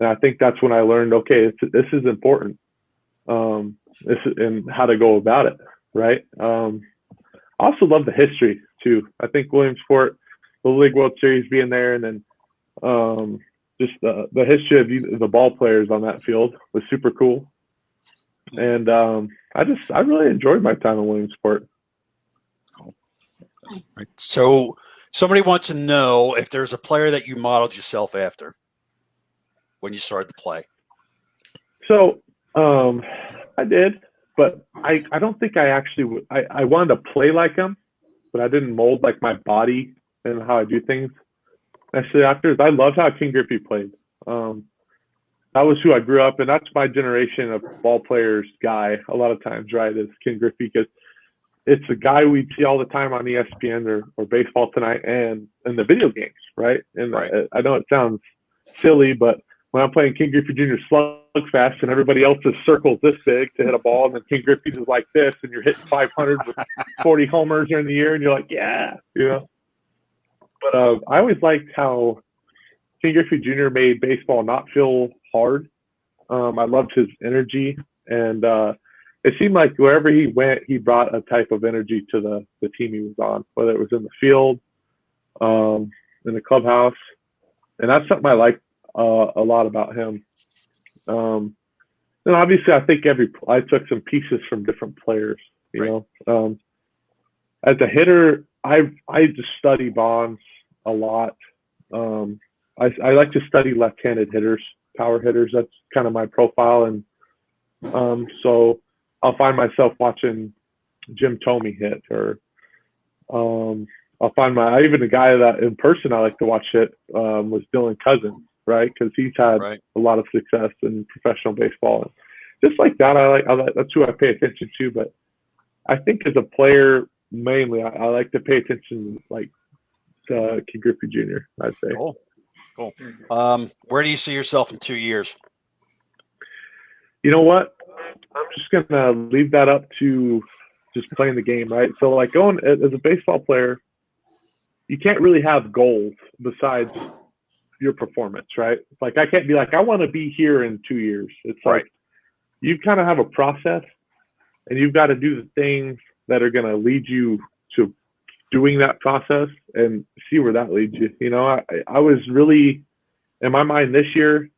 And I think that's when I learned, okay, this is important. And how to go about it, right? I also love the history too. I think Williamsport, the League World Series being there, and then just the history of the ball players on that field was super cool. And I really enjoyed my time in Williamsport. Right. So somebody wants to know if there's a player that you modeled yourself after when you started to play. So I did, but I don't think I actually I wanted to play like him, but I didn't mold like my body and how I do things. Actually, I loved how King Griffey played. That was who I grew up, and that's my generation of ball players guy. A lot of times, right, is King Griffey, because it's a guy we see all the time on ESPN or Baseball Tonight and the video games, right? And Right. I know it sounds silly, but when I'm playing King Griffey Jr. Slugfest and everybody else's circles this big to hit a ball, and then King Griffey's is like this, and you're hitting 500 with 40 homers during the year, and you're like, yeah, you know. But I always liked how King Griffey Jr. made baseball not feel hard. I loved his energy, and it seemed like wherever he went, he brought a type of energy to the team he was on, whether it was in the field, in the clubhouse, and that's something I liked a lot about him. And obviously, I think I took some pieces from different players. You know, as a hitter, I just study Bonds a lot. I like to study left-handed hitters, power hitters. That's kind of my profile, and so I'll find myself watching Jim Thome hit, or I'll find even a guy that in person I like to watch hit was Dylan Cousins, right? Because he's had a lot of success in professional baseball. And just like that, that's who I pay attention to. But I think as a player, mainly, I like to pay attention like King Griffey Jr., I'd say. Cool. Where do you see yourself in 2 years? You know what? I'm just going to leave that up to just playing the game, right? So, like, going as a baseball player, you can't really have goals besides your performance, right? Like, I can't be like, I want to be here in 2 years. It's like you kind of have a process, and you've got to do the things that are going to lead you to doing that process and see where that leads you. You know, I was really, in my mind this year,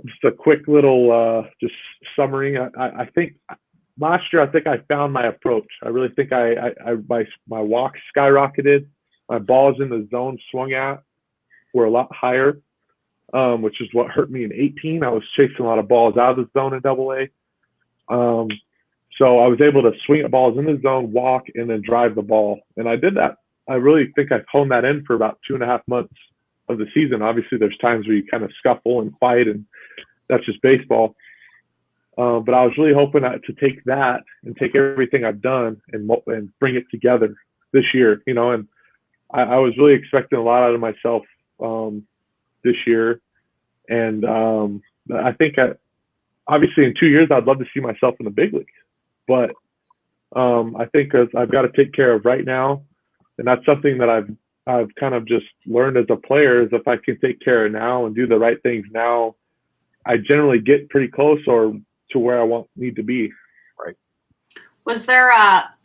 just a quick little just summary. I think last year, I think I found my approach. I really think my walks skyrocketed. My balls in the zone swung at were a lot higher, which is what hurt me in 18. I was chasing a lot of balls out of the zone in AA. So I was able to swing at balls in the zone, walk, and then drive the ball. And I did that. I really think I honed that in for about 2.5 months of the season. Obviously, there's times where you kind of scuffle and fight, and that's just baseball. But I was really hoping to take that and take everything I've done and bring it together this year, you know. And I was really expecting a lot out of myself this year. And I think obviously in 2 years, I'd love to see myself in the big leagues. But I think I've got to take care of right now. And that's something that I've kind of just learned as a player, is if I can take care of now and do the right things now, I generally get pretty close or to where I need to be. Right. Was there a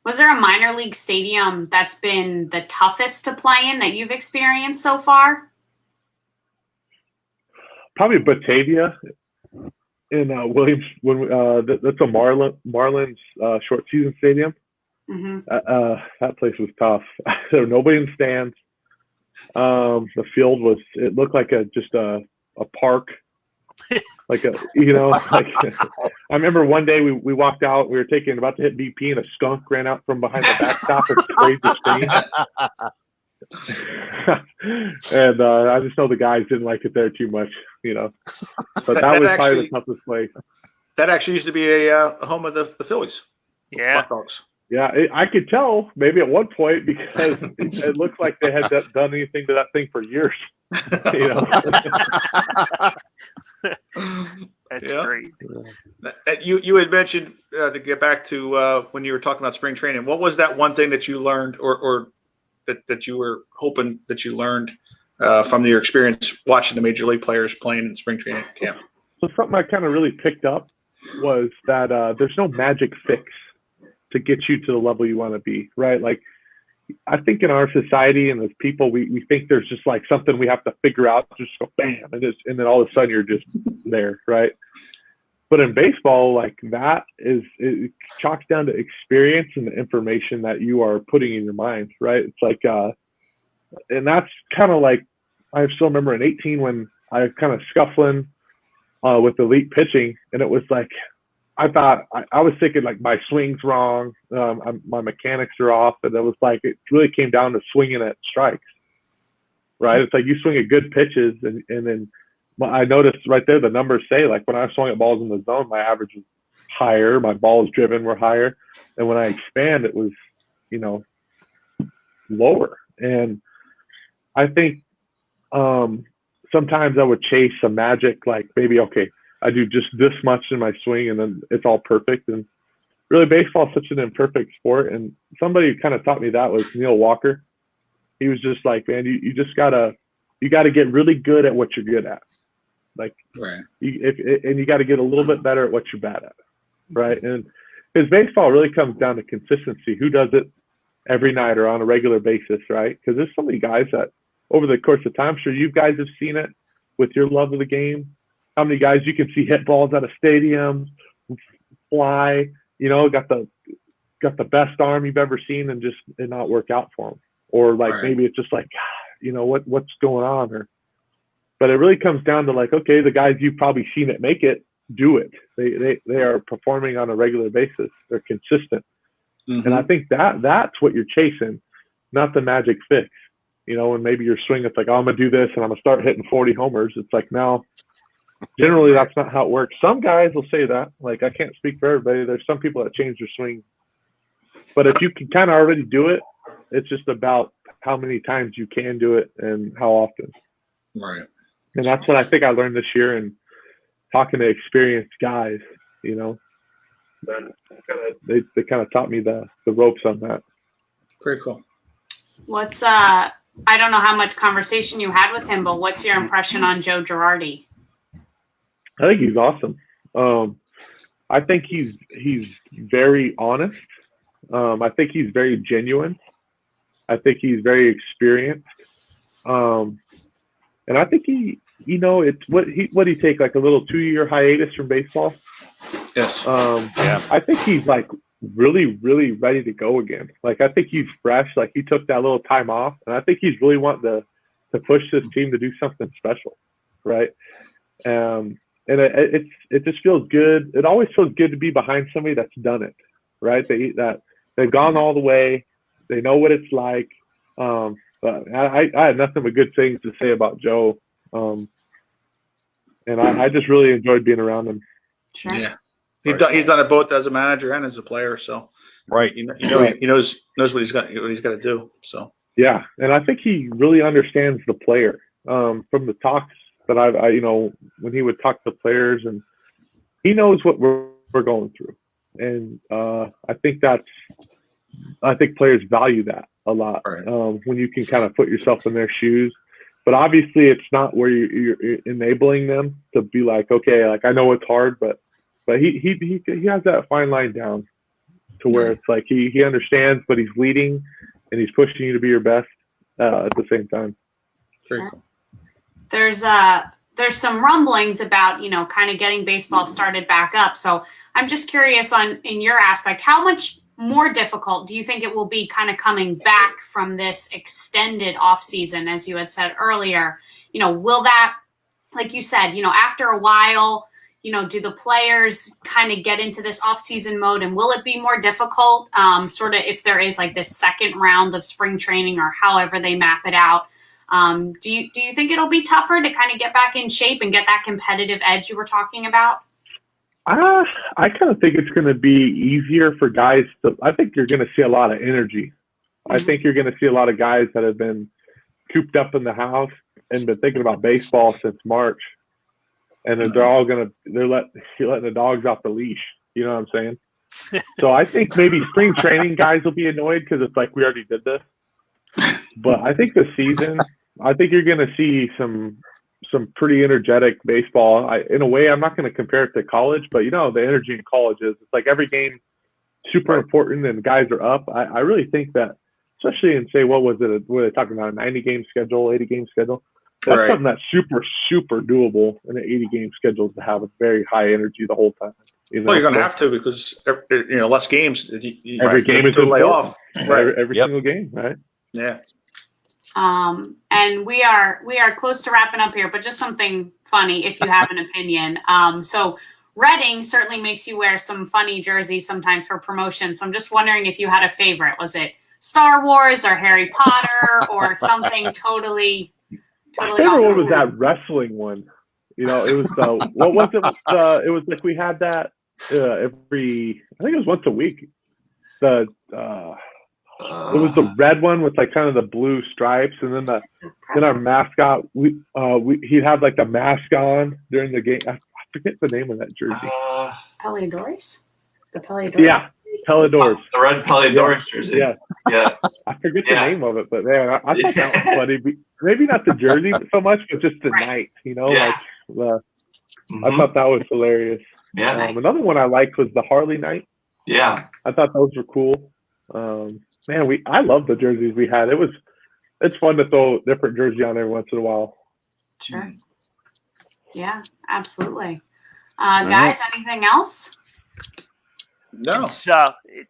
minor league stadium that's been the toughest to play in that you've experienced so far? Probably Batavia in Williams. That's a Marlins short season stadium. Mm-hmm. That place was tough. There was nobody in the stands. The field it looked like just a park. Like I remember one day we walked out, we were about to hit BP, and a skunk ran out from behind the backstop and sprayed the screen. And I just know the guys didn't like it there too much, you know. But that was probably the toughest place. That actually used to be a home of the Phillies. Yeah. Buckdogs. Yeah, I could tell maybe at one point, because it looked like they had done anything to that thing for years. You know? That's great. You had mentioned, to get back to when you were talking about spring training, what was that one thing that you learned or that you were hoping that you learned from your experience watching the major league players playing in spring training camp? So something I kind of really picked up was that there's no magic fix to get you to the level you want to be, right? Like, I think in our society and as people, we think there's just like something we have to figure out, just go bam, and then all of a sudden you're just there, right? But in baseball, like it chalks down to experience and the information that you are putting in your mind, right? It's like, and that's kind of like, I still remember in 18 when I was kind of scuffling with elite pitching, and it was like, I thought I was thinking like my swing's wrong, my mechanics are off, and it was like it really came down to swinging at strikes, right? It's like you swing at good pitches, and then I noticed right there the numbers say like when I swung at balls in the zone, my average was higher. My balls driven were higher. And when I expand, it was, you know, lower. And I think sometimes I would chase some magic, like maybe, okay, I do just this much in my swing and then it's all perfect. And really, baseball is such an imperfect sport. And somebody who kind of taught me that was Neil Walker. He was just like, man, you just gotta get really good at what you're good at. Like, Right. And you got to get a little bit better at what you're bad at, right? And his baseball really comes down to consistency. Who does it every night or on a regular basis, right? Because there's so many guys that over the course of time, I'm sure you guys have seen it with your love of the game. How many guys you can see hit balls at a stadium, fly, you know, got the best arm you've ever seen, and not work out for them. Or like Right. maybe it's just like, you know, what's going on? But it really comes down to like, okay, the guys you've probably seen it make it, do it. They are performing on a regular basis. They're consistent. Mm-hmm. And I think that's what you're chasing, not the magic fix. You know, and maybe your swing, it's like, oh, I'm going to do this and I'm going to start hitting 40 homers. It's like, no, generally that's not how it works. Some guys will say that. Like, I can't speak for everybody. There's some people that change their swing. But if you can kind of already do it, it's just about how many times you can do it and how often. Right. And that's what I think I learned this year and talking to experienced guys, you know, they kind of taught me the ropes on that. Very cool. What's I don't know how much conversation you had with him, but what's your impression on Joe Girardi? I think he's awesome. I think he's very honest. I think he's very genuine. I think he's very experienced. And I think it's what he take, like a little 2-year hiatus from baseball. Yes. Yeah. I think he's like really, really ready to go again. Like, I think he's fresh. Like, he took that little time off, and I think he's really wanting to push this team to do something special, right? And it just feels good. It always feels good to be behind somebody that's done it, right? They've gone all the way. They know what it's like. But I had nothing but good things to say about Joe. And I just really enjoyed being around him. Sure. Yeah. He's done it both as a manager and as a player. So Right. he knows what he's got to do. So yeah, and I think he really understands the player. From the talks that I when he would talk to players, and he knows what we're going through, and I think players value that a lot. Right. When you can kind of put yourself in their shoes. But obviously, it's not where you're enabling them to be like, okay, like I know it's hard, but he has that fine line down to where it's like he understands, but he's leading and he's pushing you to be your best at the same time. very cool. There's some rumblings about, kind of getting baseball started back up. So I'm just curious in your aspect, how much more difficult do you think it will be kind of coming back from this extended off season, as you had said earlier? Will that, like you said, after a while, do the players kind of get into this off season mode, and will it be more difficult sort of if there is like this second round of spring training or however they map it out? Do you think it'll be tougher to kind of get back in shape and get that competitive edge you were talking about? I kind of think it's going to be easier for guys I think you're going to see a lot of energy. Mm-hmm. I think you're going to see a lot of guys that have been cooped up in the house and been thinking about baseball since March. And then they're letting the dogs off the leash. You know what I'm saying? So I think maybe spring training guys will be annoyed because it's like, we already did this. But I think the season, I think you're going to see some pretty energetic baseball. In a way, I'm not going to compare it to college, but the energy in college is, it's like every game super important and guys are up. I really think that, especially in, say, what was it? Were they talking about a 90-game schedule, 80-game schedule? That's something that's super, super doable in an 80-game schedule, to have a very high energy the whole time. Well, you're going to have to, because less games. Every game is a layoff. Right. Every single game, right? Yeah. And we are close to wrapping up here, but just something funny if you have an opinion. So Reading certainly makes you wear some funny jerseys sometimes for promotion. So I'm just wondering if you had a favorite. Was it Star Wars or Harry Potter or something totally My favorite one was that wrestling one. It was what was it? It was like we had that I think it was once a week. It was the red one with like kind of the blue stripes, and then our mascot. He'd have like the mask on during the game. I forget the name of that jersey. Pelidores? The Pelidores? Yeah, Pelidores. The red Pelidores jersey. Yeah. I forget the name of it, but man, I thought that was funny. Maybe not the jersey so much, but just the night. Yeah. Like I thought that was hilarious. Yeah. Another one I liked was the Harley night. Yeah. I thought those were cool. Man, I love the jerseys we had. It's fun to throw a different jersey on every once in a while. Sure. Yeah, absolutely. Guys, anything else? No. It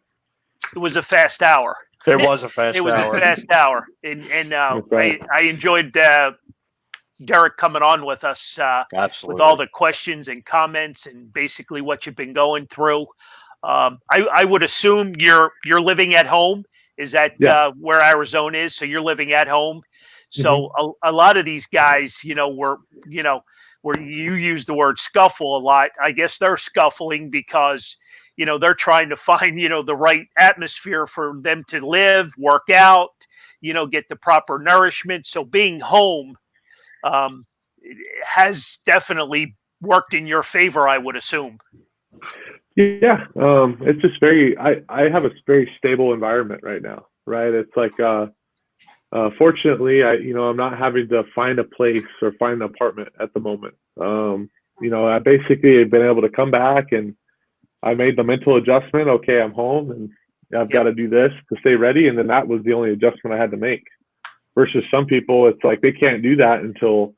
was a fast hour. There was a fast It was hour. a fast hour, and right. I enjoyed Darick coming on with us Absolutely. with all the questions and comments and basically what you've been going through. I would assume you're living at home. Is that where Arizona is? So you're living at home. So a lot of these guys, where you use the word scuffle a lot, I guess they're scuffling because they're trying to find, the right atmosphere for them to live, work out, get the proper nourishment. So being home has definitely worked in your favor, I would assume. Yeah. It's just I have a very stable environment right now, right? It's like, fortunately, I'm not having to find a place or find an apartment at the moment. I basically have been able to come back and I made the mental adjustment. Okay, I'm home and I've got to do this to stay ready. And then that was the only adjustment I had to make. Versus some people, it's like they can't do that until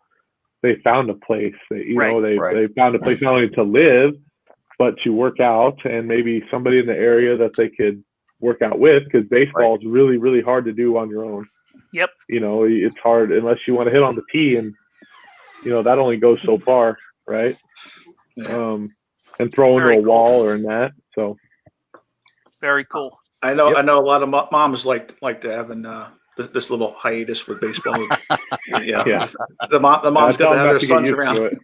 they found a place. They found a place not only to live, but to work out, and maybe somebody in the area that they could work out with, because baseball is really, really hard to do on your own. Yep. It's hard unless you want to hit on the tee, and that only goes so far, right? And throw into a wall or a net. So very cool. I know a lot of moms like to having this little hiatus with baseball. The moms got to have their sons around.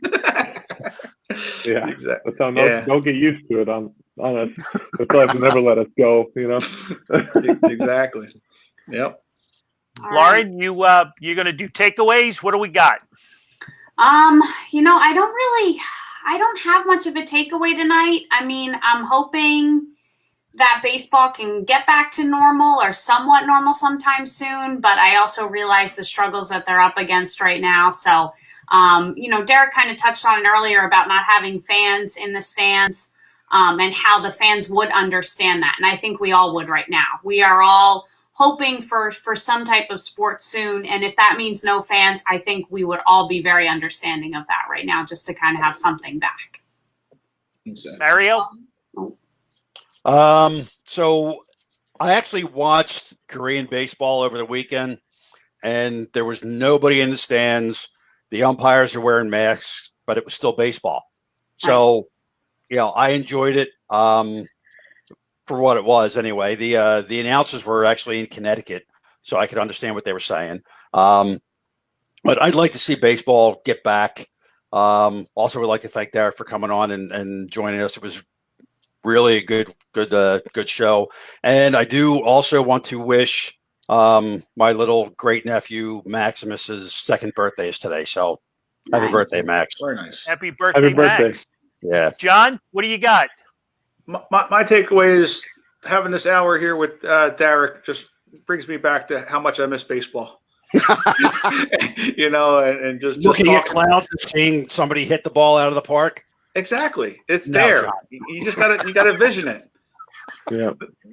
Yeah, exactly. That's how don't get used to it on us. The clubs never let us go, Exactly. Yep. Lauren, you're going to do takeaways. What do we got? I don't have much of a takeaway tonight. I mean, I'm hoping that baseball can get back to normal or somewhat normal sometime soon, but I also realize the struggles that they're up against right now. So, Darick kind of touched on it earlier about not having fans in the stands, and how the fans would understand that. And I think we all would right now. We are all hoping for some type of sport soon. And if that means no fans, I think we would all be very understanding of that right now, just to kind of have something back. Exactly. Mario? So I actually watched Korean baseball over the weekend, and there was nobody in the stands. The umpires are wearing masks, but it was still baseball. So, I enjoyed it for what it was anyway. The announcers were actually in Connecticut, so I could understand what they were saying. But I'd like to see baseball get back. Also would like to thank Darick for coming on and joining us. It was really a good show. And I do also want to wish my little great nephew Maximus's second birthday is today. So happy birthday, Max. Very nice. Happy birthday, Max. Yeah. John, what do you got? My takeaway is having this hour here with Darick just brings me back to how much I miss baseball. And just looking at clouds and seeing somebody hit the ball out of the park. Exactly, it's there. John. You just gotta vision it. Yeah,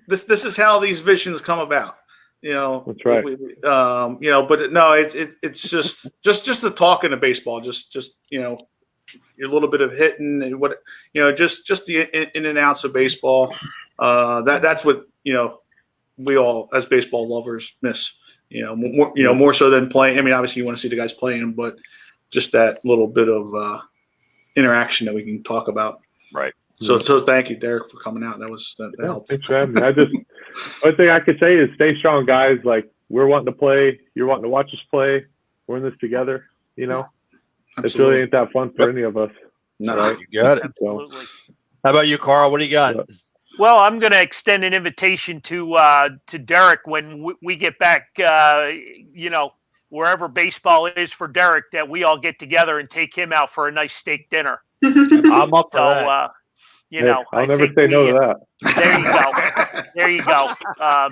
this is how these visions come about. That's right. But no, it's just the talking of baseball. Just your little bit of hitting and just the in and outs of baseball. That's what we all as baseball lovers miss. More so than playing. I mean, obviously you want to see the guys playing, but just that little bit of interaction that we can talk about. Right. So thank you, Darick, for coming out. That helped. Thanks for having me. One thing I could say is stay strong, guys. Like, we're wanting to play. You're wanting to watch us play. We're in this together. It really ain't that fun for any of us. No, right? You got it. Absolutely. How about you, Carl? What do you got? Well, I'm going to extend an invitation to Darick when we get back. Wherever baseball is for Darick, that we all get together and take him out for a nice steak dinner. I'm up for So, that. I'll never say no to that. There you go. There you go.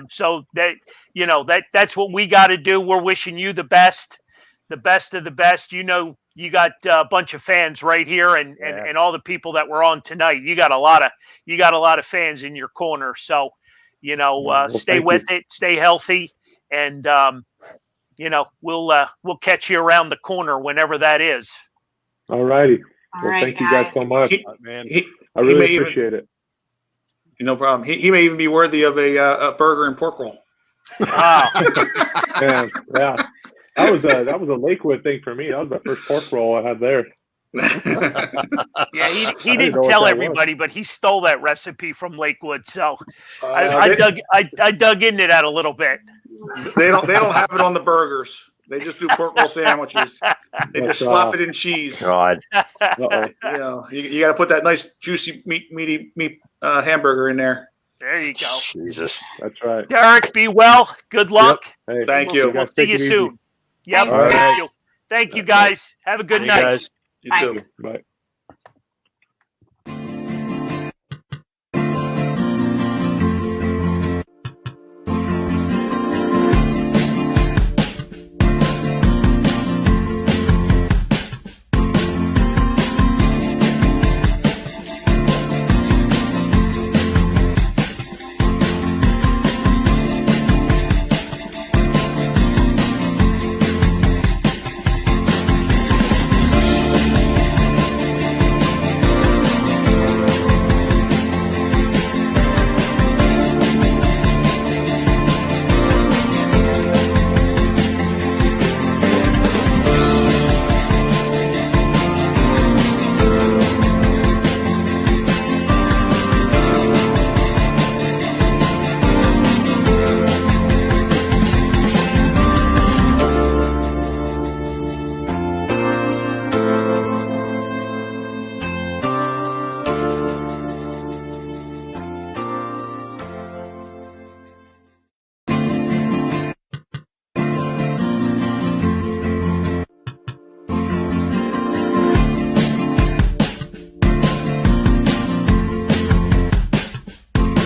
So that's what we got to do. We're wishing you the best of the best. You got a bunch of fans right here, and all the people that were on tonight. You got a lot of fans in your corner. So, stay with it, stay healthy, and we'll catch you around the corner whenever that is. All righty. All Well, right, thank you guys so much. Man. I really appreciate it. No problem. He may even be worthy of a burger and pork roll. Man, yeah. That was a Lakewood thing for me. That was the first pork roll I had there. Yeah, he didn't tell everybody, but he stole that recipe from Lakewood. So I dug into that a little bit. They don't have it on the burgers. They just do pork roll sandwiches. They just slap it in cheese. God. You got to put that nice juicy meaty hamburger in there. There you go. Jesus. That's right. Darick, be well. Good luck. Yep. Hey, Thank you. We'll see you soon. Yep. All Thank right. you. Thank you, guys. Have a good Hey, night. guys. You Bye. too. Bye.